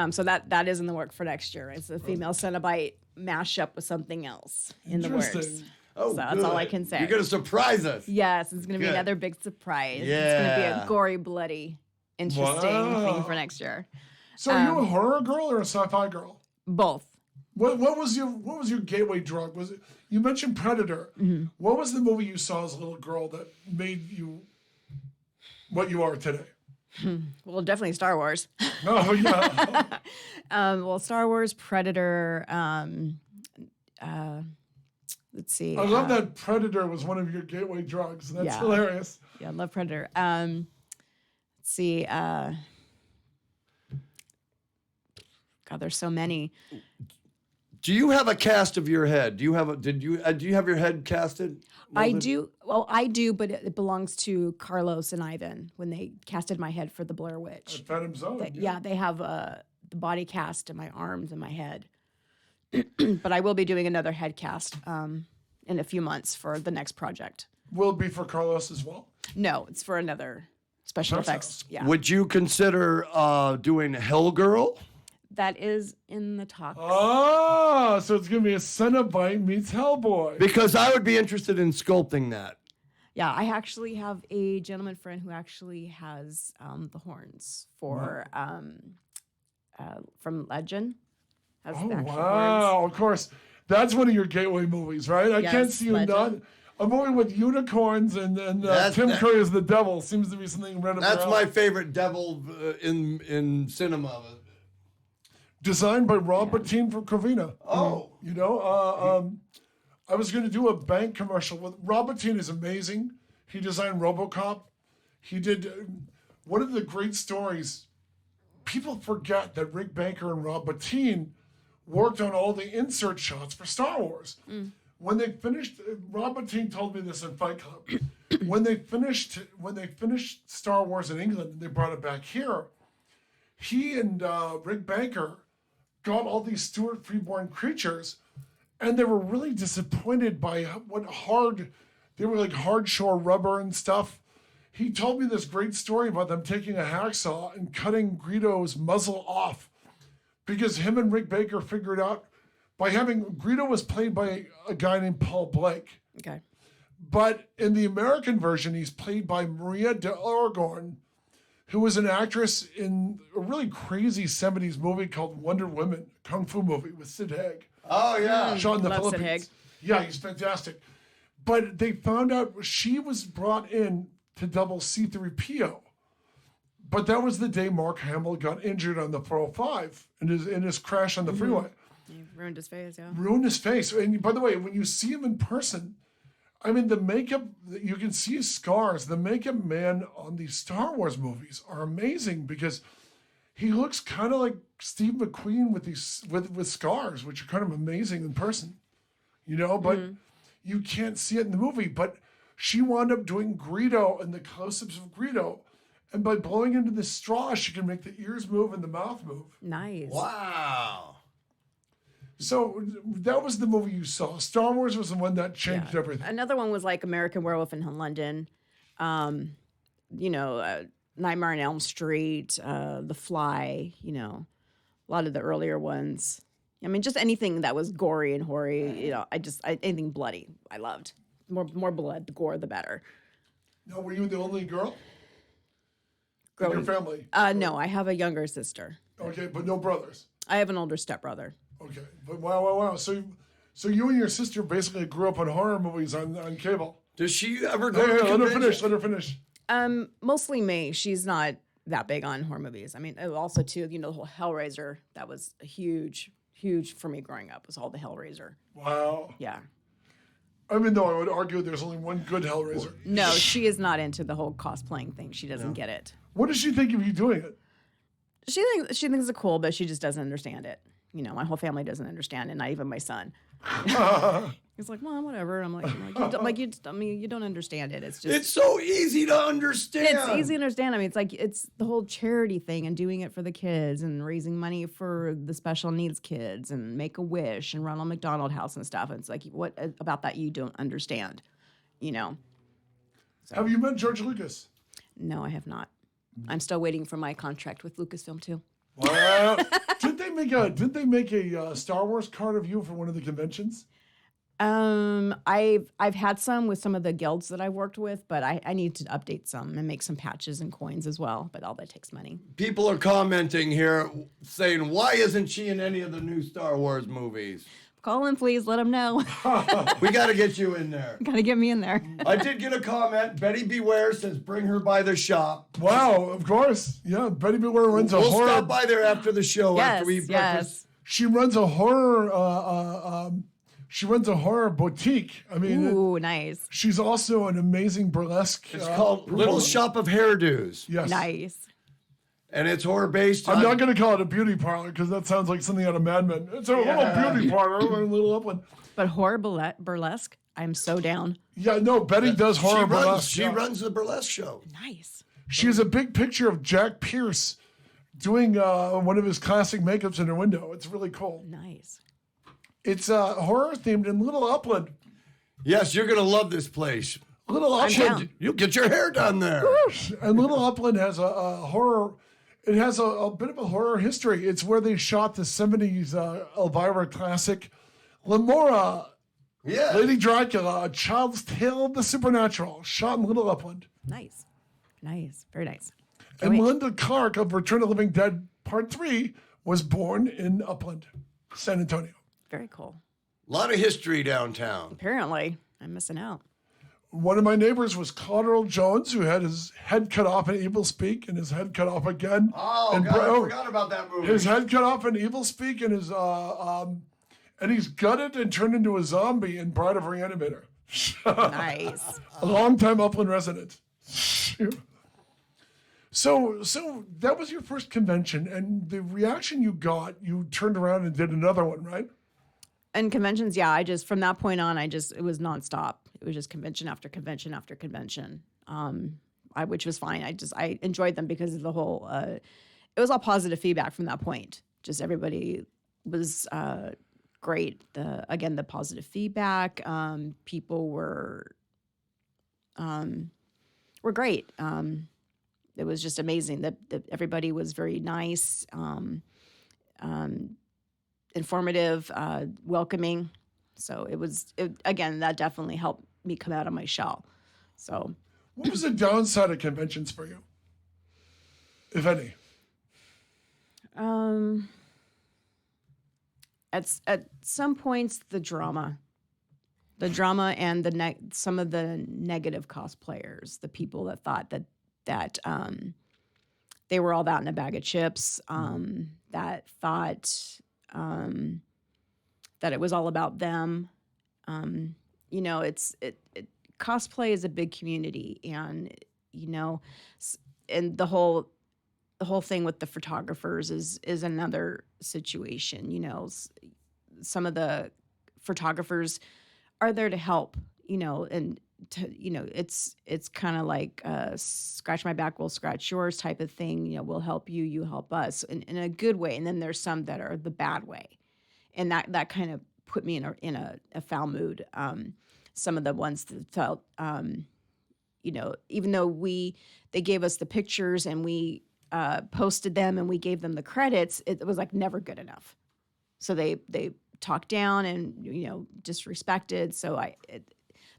So that is in the work for next year. It's a female Cenobite mashup with something else in the works. Interesting. Oh, So that's all I good. can say. You're gonna surprise us. Yes, it's going to be Good. another big surprise. It's going to be Yeah. a gory, bloody, interesting Wow. thing for next year. So are you a horror girl or a sci-fi girl? Both. What was your gateway drug? Was it, you mentioned Predator. What was the movie you saw as a little girl that made you what you are today? Well, definitely Star Wars. Oh yeah. Well, Star Wars, Predator. Let's see. I love that Predator was one of your gateway drugs. That's Yeah. hilarious. Yeah, I love Predator. Let's see. God, there's so many. Do you have a cast of your head? Do you have do you have your head casted? I Molded? do. Well, I do, but it belongs to Carlos and Ivan when they casted my head for the Blair Witch. Phantom Zone. Yeah, they have the body cast in my arms and my head. But I will be doing another head cast in a few months for the next project. Will it be for Carlos as well? No, it's for another special That's effects. awesome. Yeah, Would you consider doing Hellgirl? that is in the talks. Oh, so it's gonna be a Cenobite meets Hellboy. Because I would be interested in sculpting that. Yeah, I actually have a gentleman friend who actually has the horns for from Legend. Has Oh the actual wow! horns. Of course, that's one of your gateway movies, right? I can't Yes, see you Legend. not. A movie with unicorns and That's- Tim that- Curry as the devil seems to be something right up That's your my alley. favorite devil in cinema. Designed by Rob Bottin from Covina. Oh. You know, I was going to do a bank commercial with Rob Bottin is amazing. He designed RoboCop. He did one of the great stories. People forget that Rick Baker and Rob Bottin worked on all the insert shots for Star Wars. When they finished, Rob Bottin told me this in Fight Club. when they finished Star Wars in England and they brought it back here, he and Rick Baker got all these Stuart Freeborn creatures, and they were really disappointed by what hard They were like hard shore rubber and stuff. He told me this great story about them taking a hacksaw and cutting Greedo's muzzle off because him and Rick Baker figured out by having Greedo was played by a guy named Paul Blake. Okay. But in the American version, he's played by Maria de Aragorn, who was an actress in a really crazy 70s movie called Wonder Woman, a kung fu movie with Sid Haig. Oh, yeah. Shot in the Love Sid Philippines. Haig. Yeah, he's fantastic. But they found out she was brought in to double C-3PO. But that was the day Mark Hamill got injured on the 405 in his crash on the freeway. He ruined his face, yeah. Ruined his face. And by the way, when you see him in person, I mean, the makeup, you can see his scars. The makeup man on these Star Wars movies are amazing because he looks kind of like Steve McQueen with these with scars, which are kind of amazing in person, you know. But you can't see it in the movie. But she wound up doing Greedo and the close-ups of Greedo, and by blowing into the straw, she can make the ears move and the mouth move. Nice. Wow. So that was the movie you saw. Star Wars was the one that changed everything. Another one was like American Werewolf in London. Nightmare on Elm Street, The Fly, a lot of the earlier ones. I mean, just anything that was gory and hoary, anything bloody, I loved. More blood, the gore, the better. Now, were you the only girl in your family? No, I have a younger sister. Okay, but no brothers. I have an older stepbrother. Okay, but wow. So you and your sister basically grew up on horror movies on cable. Does she ever go Hey, to let her conventions? finish. Let her finish. Mostly me. She's not that big on horror movies. I mean, also too, the whole Hellraiser, that was a huge for me growing up, was all the Hellraiser. Wow. Yeah. I mean, though, I would argue there's only one good Hellraiser. No, she is not into the whole cosplaying thing. She doesn't get it. What does she think of you doing it? She thinks it's cool, but she just doesn't understand it. My whole family doesn't understand it, not even my son. He's like, well, whatever. I'm like, you don't understand it. It's just It's so easy to understand. it's easy to understand. I mean, it's the whole charity thing and doing it for the kids and raising money for the special needs kids and Make a Wish and Ronald McDonald House and stuff. It's like, what about that you don't understand? Have you met George Lucas? No, I have not. I'm still waiting for my contract with Lucasfilm too. Wow. Did they make a Star Wars card of you for one of the conventions? I've had some with some of the guilds that I've worked with, but I need to update some and make some patches and coins as well. But all that takes money. People are commenting here saying, why isn't she in any of the new Star Wars movies? Call in, please. Let them know. We got to get you in there. Got to get me in there. I did get a comment. Betty Beware says, bring her by the shop. Wow, of course. Yeah, Betty Beware runs a We'll horror. stop by there after the show, after we eat breakfast. She runs a horror. She runs a horror boutique. I mean, Ooh, nice. she's also an amazing burlesque. It's called Little Shop of Hairdos. Yes. Nice. And it's horror based I'm on... not going to call it a beauty parlor because that sounds like something out of Mad Men. It's a little beauty parlor in Little Upland. But horror burlesque, I'm so down. Yeah, no, Betty does horror burlesque. She runs the burlesque show. Nice. She has a big picture of Jack Pierce doing one of his classic makeups in her window. It's really cool. Nice. It's horror themed in Little Upland. Yes, you're going to love this place. Little I'm Upland. down. You'll get your hair done there. And Little Upland has a horror. It has a bit of a horror history. It's where they shot the 70s Elvira classic, Lemora, Yeah. Lady Dracula, A Child's Tale of the Supernatural, shot in Little Upland. Nice. Nice. Very nice. And Linda Clark of Return of the Living Dead Part 3 was born in Upland, San Antonio. Very cool. A lot of history downtown. Apparently, I'm missing out. One of my neighbors was Cotterill Jones, who had his head cut off in Evil Speak and his head cut off again. Oh, And God, I forgot about that movie. His head cut off in Evil Speak and his and he's gutted and turned into a zombie in Bride of Reanimator. Nice. A longtime Upland resident. So that was your first convention, and the reaction you got, you turned around and did another one, right? And conventions, yeah, from that point on, it was nonstop. It was just convention after convention after convention, which was fine. I enjoyed them because of the whole, it was all positive feedback from that point. Just everybody was great. The positive feedback, people were were great. It was just amazing that everybody was very nice, informative, welcoming. So again, that definitely helped me come out of my shell. So, what was the downside of conventions for you, if any? At some points, the drama and some of the negative cosplayers, the people that thought that they were all that in a bag of chips, that thought that it was all about them. Cosplay is a big community, and and the whole thing with the photographers is another situation. Some of the photographers are there to help, and it's kind of like scratch my back, we'll scratch yours type of thing. We'll help you, you help us in a good way. And then there's some that are the bad way, and that kind of put me in a foul mood. Some of the ones that felt, even though they gave us the pictures and we posted them and we gave them the credits, it was like never good enough. So they talked down and disrespected. So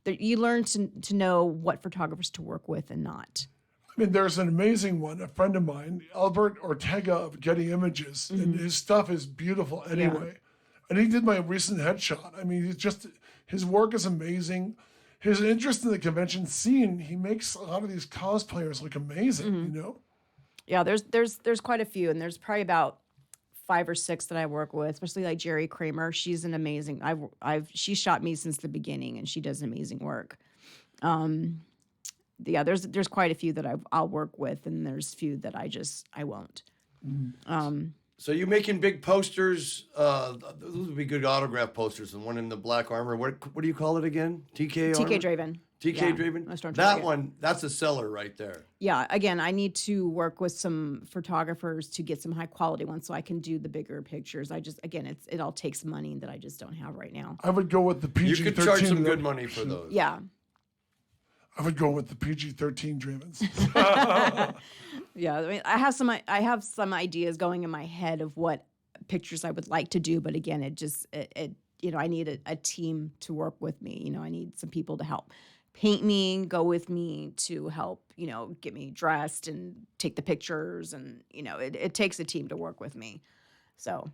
you learn to know what photographers to work with and not. I mean, there's an amazing one, a friend of mine, Albert Ortega of Getty Images, and his stuff is beautiful anyway. Yeah. And he did my recent headshot. I mean, his work is amazing. His interest in the convention scene, he makes a lot of these cosplayers look amazing, Yeah, there's quite a few, and there's probably about 5 or 6 that I work with, especially like Jerry Kramer. She's an amazing. She shot me since the beginning, and she does amazing work. There's quite a few that I'll work with, and there's few that I won't. So you're making big posters. Those would be good autograph posters. And one in the black armor. What do you call it again? TK armor? TK Draven. TK Draven? That one, that's a seller right there. Yeah. Again, I need to work with some photographers to get some high quality ones so I can do the bigger pictures. It all takes money that I just don't have right now. I would go with the PG-13. You could charge some good money for those. Yeah. I would go with the PG-13 Dravens. Yeah, I mean, I have some ideas going in my head of what pictures I would like to do, but again, I need a team to work with me. I need some people to help paint me, go with me, to help, get me dressed and take the pictures, and it takes a team to work with me. So.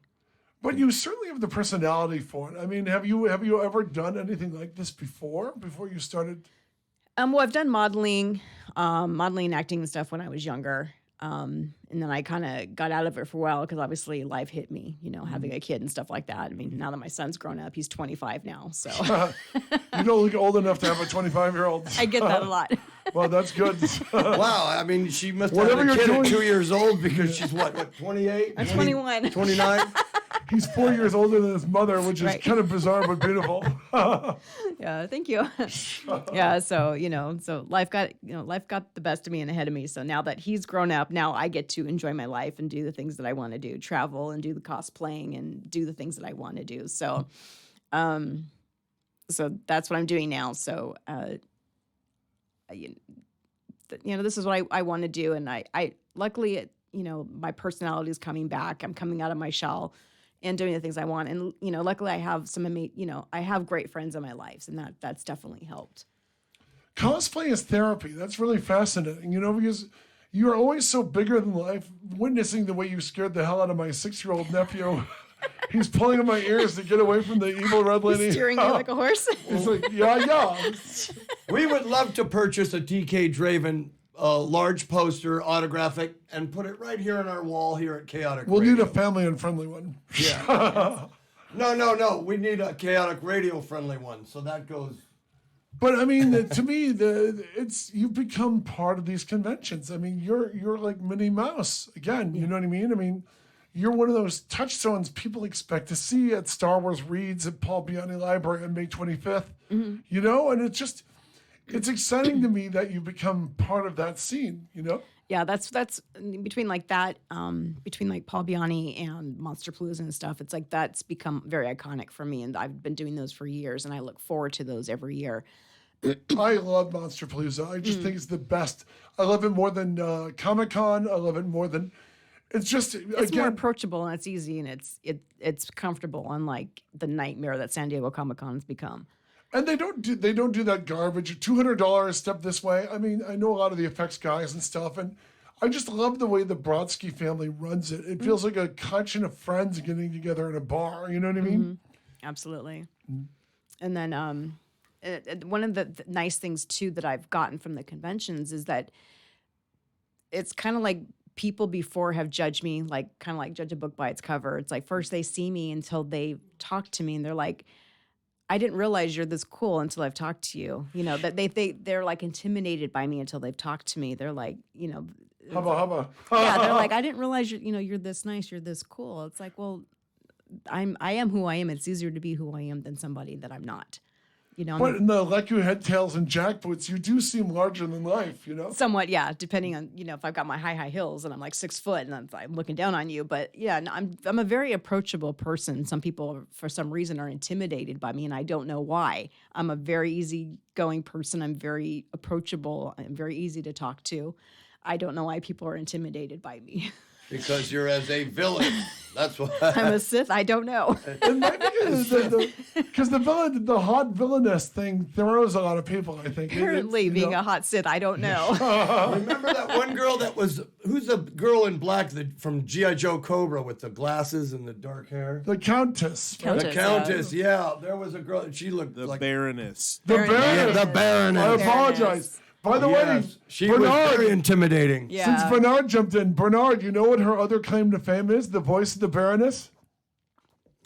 But you certainly have the personality for it. I mean, have you ever done anything like this before you started? Well, I've done modeling and acting and stuff when I was younger. And then I kind of got out of it for a while because obviously life hit me, having a kid and stuff like that. I mean, now that my son's grown up, he's 25 now. So you don't look old enough to have a 25-year-old. I get that a lot. Well, that's good. Wow. I mean, she must have a kid at 2 years old because she's what 28? I'm 21. 29? He's 4 years older than his mother, which is kind of bizarre but beautiful. Yeah, thank you. Yeah, so so life got the best of me and ahead of me. So now that he's grown up, now I get to enjoy my life and do the things that I want to do, travel and do the cosplaying and do the things that I want to do. So, so that's what I'm doing now. So, this is what I want to do, and I luckily my personality is coming back. I'm coming out of my shell and doing the things I want. And, luckily I have I have great friends in my life, and that's definitely helped. Cosplay is therapy. That's really fascinating, because you're always so bigger than life. Witnessing the way you scared the hell out of my 6-year-old nephew. He's pulling on my ears to get away from the evil red lady. He's steering you like a horse. He's like, yeah. We would love to purchase a TK Draven large poster, autographic, and put it right here on our wall here at Chaotic We'll Radio. need a family and friendly one. Yeah. No. We need a Chaotic Radio friendly one. So that goes. But I mean, to me, you've become part of these conventions. I mean, you're like Minnie Mouse again. You know what I mean? I mean, you're one of those touchstones people expect to see at Star Wars Reads at Paul Biani Library on May 25th. Mm-hmm. And it's exciting to me that you become part of that scene. Yeah, that's between like that, between like Paul Biani and Monster Palooza and stuff. It's like that's become very iconic for me, and I've been doing those for years, and I look forward to those every year. I love Monster Palooza. I just think it's the best. I love it more than Comic-Con. I love it more than... It's just, It's more approachable and it's easy and it's comfortable, unlike the nightmare that San Diego Comic-Con has become. And they don't do that garbage. $200 step this way. I mean, I know a lot of the effects guys and stuff, and I just love the way the Brodsky family runs it. It feels like a collection of friends getting together in a bar. You know what I mean? Absolutely. And then one of the nice things too that I've gotten from the conventions is that it's kind of like people before have judged me, like kind of like judge a book by its cover. It's like first they see me until they talk to me and they're like, I didn't realize you're this cool until I've talked to you. You know, that they're like intimidated by me until they've talked to me. They're like, you know, Hubba. yeah, they're like, I didn't realize you're this nice, you're this cool. It's like, well, I am who I am. It's easier to be who I am than somebody that I'm not. You know, But in the Leku head tails and jackboots, you do seem larger than life, you know? somewhat, yeah, depending on, you know, if I've got my high heels and I'm like 6 foot and I'm looking down on you. But yeah, no, I'm a very approachable person. Some people, for some reason, are intimidated by me, and I don't know why. I'm a very easygoing person. I'm very approachable. I'm very easy to talk to. I don't know why people are intimidated by me. Because you're as a villain. That's why. I'm a Sith. I don't know. Because the hot villainess thing throws a lot of people, I think. Apparently, being a hot Sith, I don't know. Remember that one girl that was, who's the girl in black from G.I. Joe Cobra with the glasses and the dark hair? The Countess. Countess. The Countess, yeah. There was a girl, she looked The like... Baroness. The Baroness. The Baroness. I apologize. By the way, Yes, she was very intimidating. Yeah. since Bernard jumped in, Bernard, you know what her other claim to fame is? The voice of the Baroness?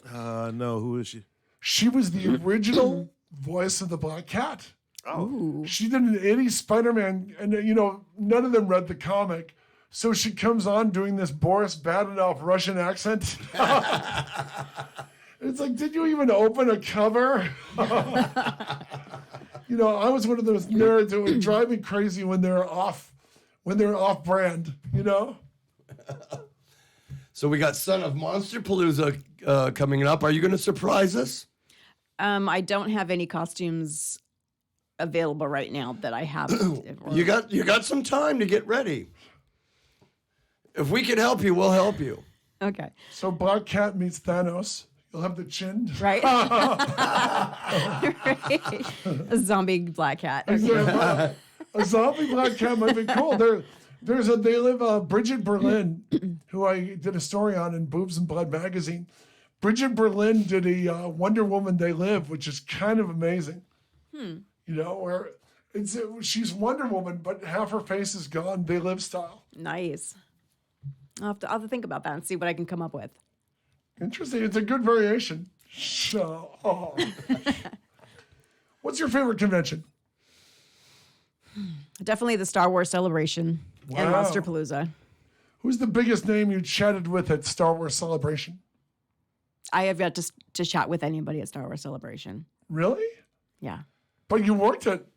No, who is she? She was the original voice of the Black Cat. Oh. She did an 80s Spider-Man, and you know, none of them read the comic. So she comes on doing this Boris Badenov Russian accent. It's like, did you even open a cover? You know, I was one of those nerds who would drive me crazy when they're off brand, you know? So we got Son of Monster Palooza coming up. Are you going to surprise us? I don't have any costumes available right now that I have. You got some time to get ready. If we can help you, we'll help you. Okay. So Black Cat meets Thanos. You'll have the chin. Right? Right. A zombie black cat. Okay. A zombie Black Cat might be cool. They live Bridget Berlin, who I did a story on in Boobs and Blood magazine. Bridget Berlin did a Wonder Woman They Live, which is kind of amazing. You know, where she's Wonder Woman, but half her face is gone. They Live style. Nice. I'll have to think about that and see what I can come up with. Interesting. It's a good variation. So, what's your favorite convention? Definitely the Star Wars Celebration and Wow. Monster Palooza. Who's the biggest name you chatted with at Star Wars Celebration? I have yet to chat with anybody at Star Wars Celebration. Really? Yeah. But you worked it.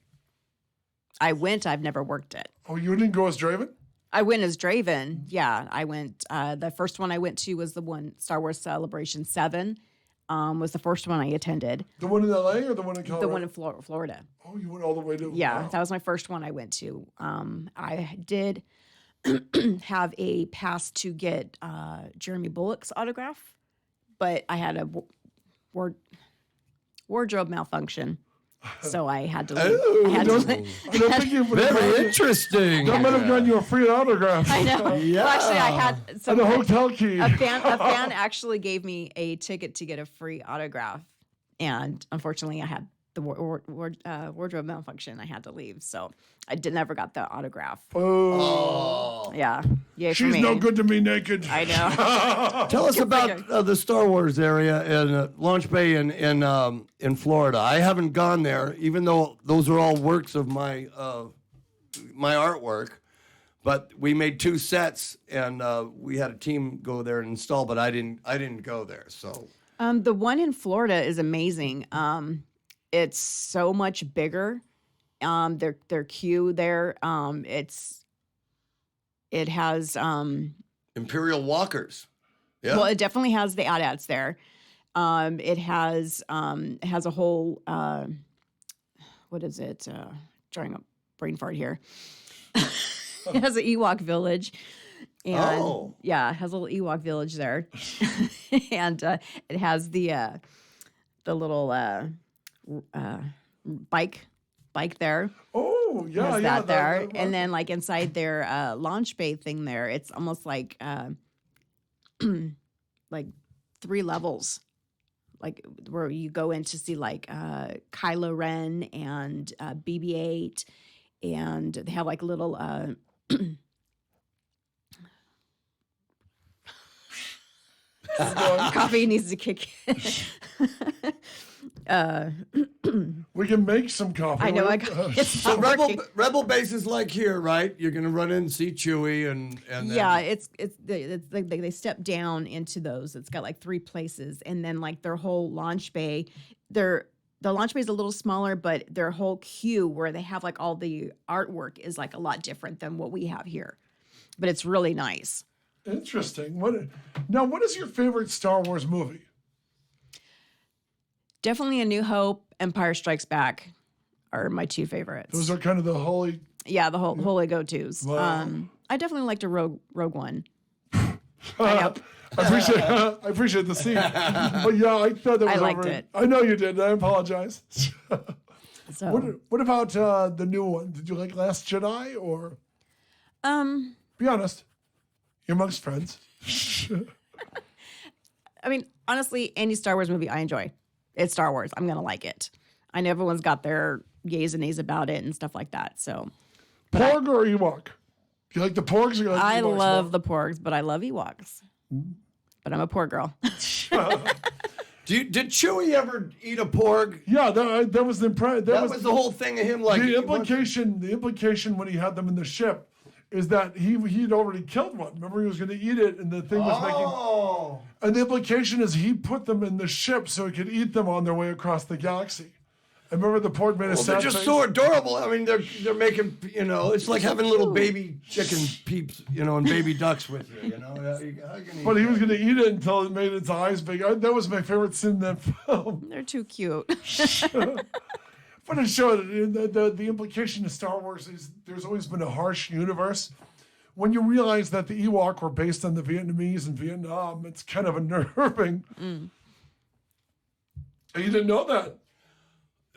I went. I've never worked it. Oh, you didn't go as Draven? I went as Draven. Yeah, I went. The first one I went to was the one Star Wars Celebration 7. Was the first one I attended. The one in LA or the one in Colorado? The one in Florida. Oh, you went all the way to... Yeah, wow. that was my first one I went to. I did have a pass to get Jeremy Bullock's autograph, but I had a wardrobe malfunction. So I had to leave. Oh, I don't think you would have Very interesting. That might have gotten you a free autograph. I know. Yeah. Well, actually, I had And a hotel key. a fan actually gave me a ticket to get a free autograph, and unfortunately, I had the wardrobe malfunction. I had to leave, so I never got the autograph. Oh. Yeah, yay for She's me. no good to me naked. I know. Tell us about the Star Wars area in Launch Bay in Florida. I haven't gone there, even though those are all works of my my artwork. But we made 2 sets, and we had a team go there and install. But I didn't go there. So The one in Florida is amazing. It's so much bigger. Their queue there. It has Imperial Walkers. Yeah. well, it definitely has the AT-ATs there. It has a whole what is it? Drawing a brain fart here. It has an Ewok village. And yeah, it has a little Ewok village there. And it has the little bike there. Oh, yeah, Has yeah. that there. And then like inside their launch bay thing there, it's almost like like 3 levels. Like where you go in to see like Kylo Ren and BB-8, and they have like little coffee needs to kick in. we can make some coffee. I know. It's So not working. Rebel base is like here, right? You're gonna run in and see Chewie, and then Yeah, it's like they step down into those. It's got like 3 places, and then like their whole launch bay. The launch bay is a little smaller, but their whole queue where they have like all the artwork is like a lot different than what we have here. But it's really nice. Interesting. What is your favorite Star Wars movie? Definitely A New Hope, Empire Strikes Back are my 2 favorites. Those are kind of the holy. Yeah, the whole holy go-tos. Wow. I definitely liked a Rogue One. I appreciate the scene. But yeah, I thought that was I liked over. it. I know you did. I apologize. So, What about the new one? Did you like Last Jedi or? Be honest. You're amongst friends. I mean, honestly, any Star Wars movie I enjoy. It's Star Wars. I'm gonna like it. I know everyone's got their yays and nays about it and stuff like that. So, Porg or Ewok? Do you like the Porgs or you like I the Ewoks love more? the Porgs, but I love Ewoks. But I'm a poor girl. Did Chewie ever eat a porg? Yeah, that was the That was the whole thing of him. Like the implication when he had them in the ship is that he'd already killed one. Remember, he was going to eat it, and the thing was making. And the implication is he put them in the ship so he could eat them on their way across the galaxy. I remember the Porg made a Well, sad they're just face. so adorable. I mean, they're making, it's like having little baby chicken peeps, and baby ducks with you. How can you But he was going to eat it until it made its eyes big. That was my favorite scene in that film. They're too cute. But it showed the implication of Star Wars is there's always been a harsh universe. When you realize that the Ewok were based on the Vietnamese in Vietnam, it's kind of unnerving. And you didn't know that.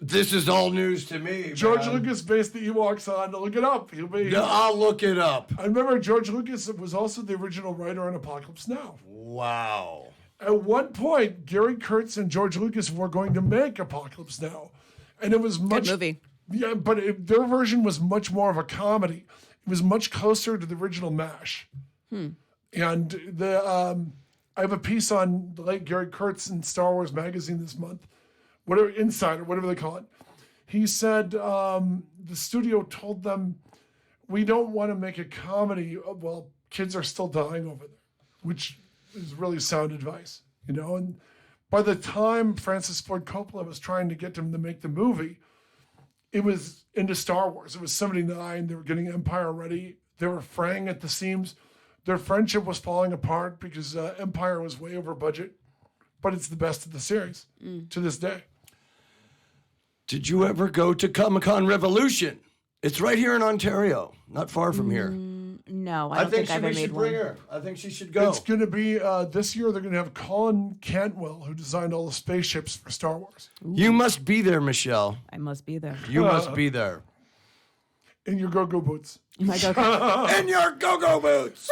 This is all news to me. George man. Lucas based the Ewoks on. Look it up. Yeah, I'll look it up. I remember George Lucas was also the original writer on Apocalypse Now. Wow. At one point, Gary Kurtz and George Lucas were going to make Apocalypse Now. And it was much. Good movie. Yeah, but their version was much more of a comedy. It was much closer to the original MASH. And I have a piece on the late Gary Kurtz in Star Wars Magazine this month, whatever Insider, whatever they call it. He said the studio told them, we don't want to make a comedy while kids are still dying over there, which is really sound advice, And by the time Francis Ford Coppola was trying to get them to make the movie, it was into Star Wars. It was 1979. They were getting Empire ready. They were fraying at the seams. Their friendship was falling apart because Empire was way over budget. But it's the best of the series to this day. Did you ever go to Comic-Con Revolution? It's right here in Ontario, not far from here. No, I don't think I've we ever made should bring one. her. I think she should go. It's going to be this year. They're going to have Colin Cantwell, who designed all the spaceships for Star Wars. You must be there, Michelle. I must be there. You must be there. In your go-go boots. My God. In your go-go boots.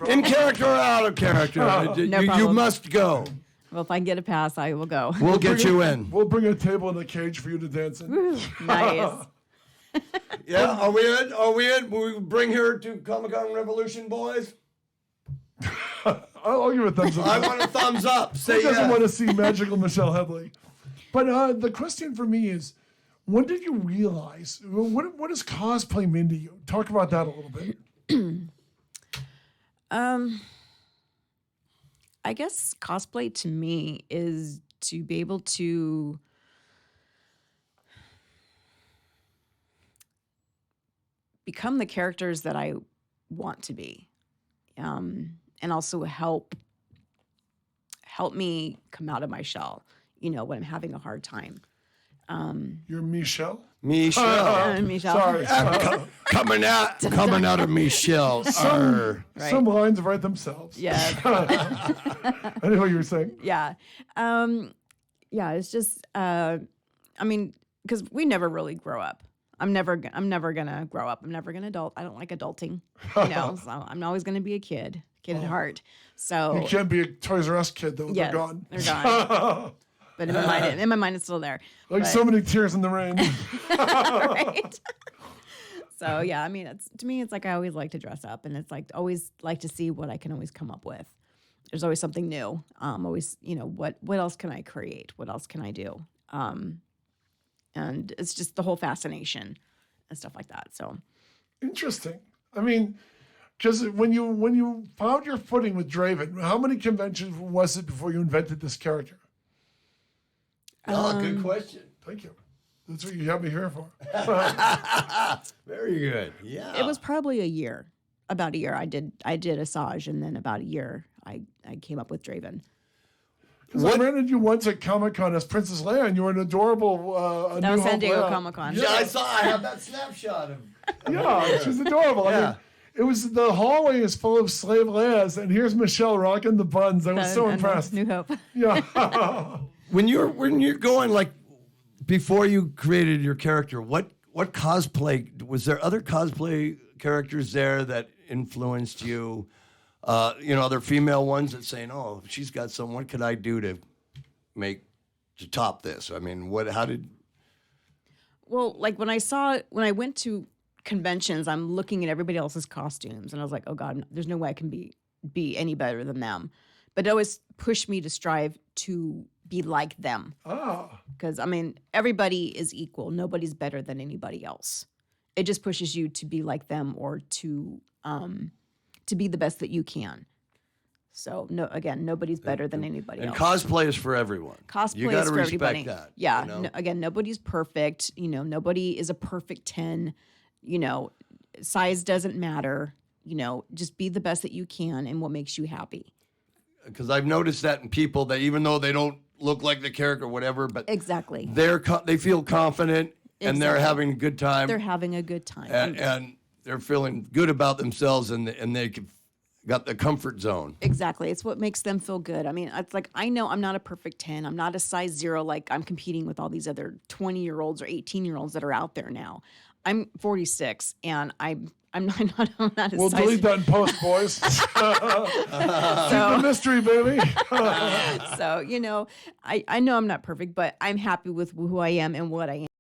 In character or out of character. You problem. must go. Well, if I can get a pass, I will go. We'll get you in. We'll bring a table and a cage for you to dance in. Nice. Yeah, are we in? Are we in? Will we bring her to Comic-Con Revolution, boys? I'll give a thumbs up. I want a thumbs up. Say Who doesn't yes. want to see magical Michelle Headley? But the question for me is, when did you realize, what does cosplay mean to you? Talk about that a little bit. I guess cosplay to me is to be able to become the characters that I want to be, and also help me come out of my shell, when I'm having a hard time. You're Michelle? Michelle. Michelle. Sorry. coming out of Michelle. Arr. Right. Some lines write themselves. Yeah. I know what you were saying. Yeah. Yeah, it's just I mean, because we never really grow up. I'm never gonna grow up. I'm never gonna adult. I don't like adulting. So I'm always gonna be a kid at heart. So You can't be a Toys R Us kid, though. yes, They're gone. they're gone. But in my mind, it's still there. Like But- so many tears in the rain. right? So yeah, I mean, to me, it's like I always like to dress up, and it's like always like to see what I can always come up with. There's always something new. Always, what else can I create? What else can I do? And it's just the whole fascination and stuff like that. So Interesting. I mean, because when you found your footing with Draven, how many conventions was it before you invented this character? Oh, good question. Thank you. That's what you have me here for. Very good. Yeah. it was probably a year, about a year. I did Asajj, and then about a year, I came up with Draven. Because I ran into you once at Comic-Con as Princess Leia, and you were an adorable That New was San Hope Diego Leia. Comic-Con. Yeah, I have that snapshot of. Yeah, she's adorable. I Yeah. mean, it was the hallway is full of slave Leias, and here's Michelle rocking the buns. I was so And impressed. New Hope. Yeah. When you're going, like, before you created your character, what cosplay was there? Other cosplay characters there that influenced you? Other female ones that saying, "Oh, she's got some. What could I do to top this?" I mean, how did? Well, like when I went to conventions, I'm looking at everybody else's costumes, and I was like, oh God, there's no way I can be any better than them. But it always pushed me to strive to be like them. Because I mean, everybody is equal. Nobody's better than anybody else. It just pushes you to be like them or to be the best that you can. So nobody's better than anybody And else. cosplay is for everyone. Cosplay You got is to for respect everybody. that. Yeah. you know? Nobody's perfect. Nobody is a perfect 10. Size doesn't matter. Just be the best that you can and what makes you happy. Because I've noticed that in people that even though they don't look like the character or whatever, but Exactly. they feel confident and they're Exactly. having a good time. They're having a good time. and they're feeling good about themselves and they got the comfort zone. Exactly. It's what makes them feel good. I mean, it's like, I know I'm not a perfect 10. I'm not a size 0 like I'm competing with all these other 20-year-olds or 18-year-olds that are out there now. I'm 46 and I'm not a We'll size. delete that in post, boys. Keep the mystery, baby. So, I know I'm not perfect, but I'm happy with who I am and what I am.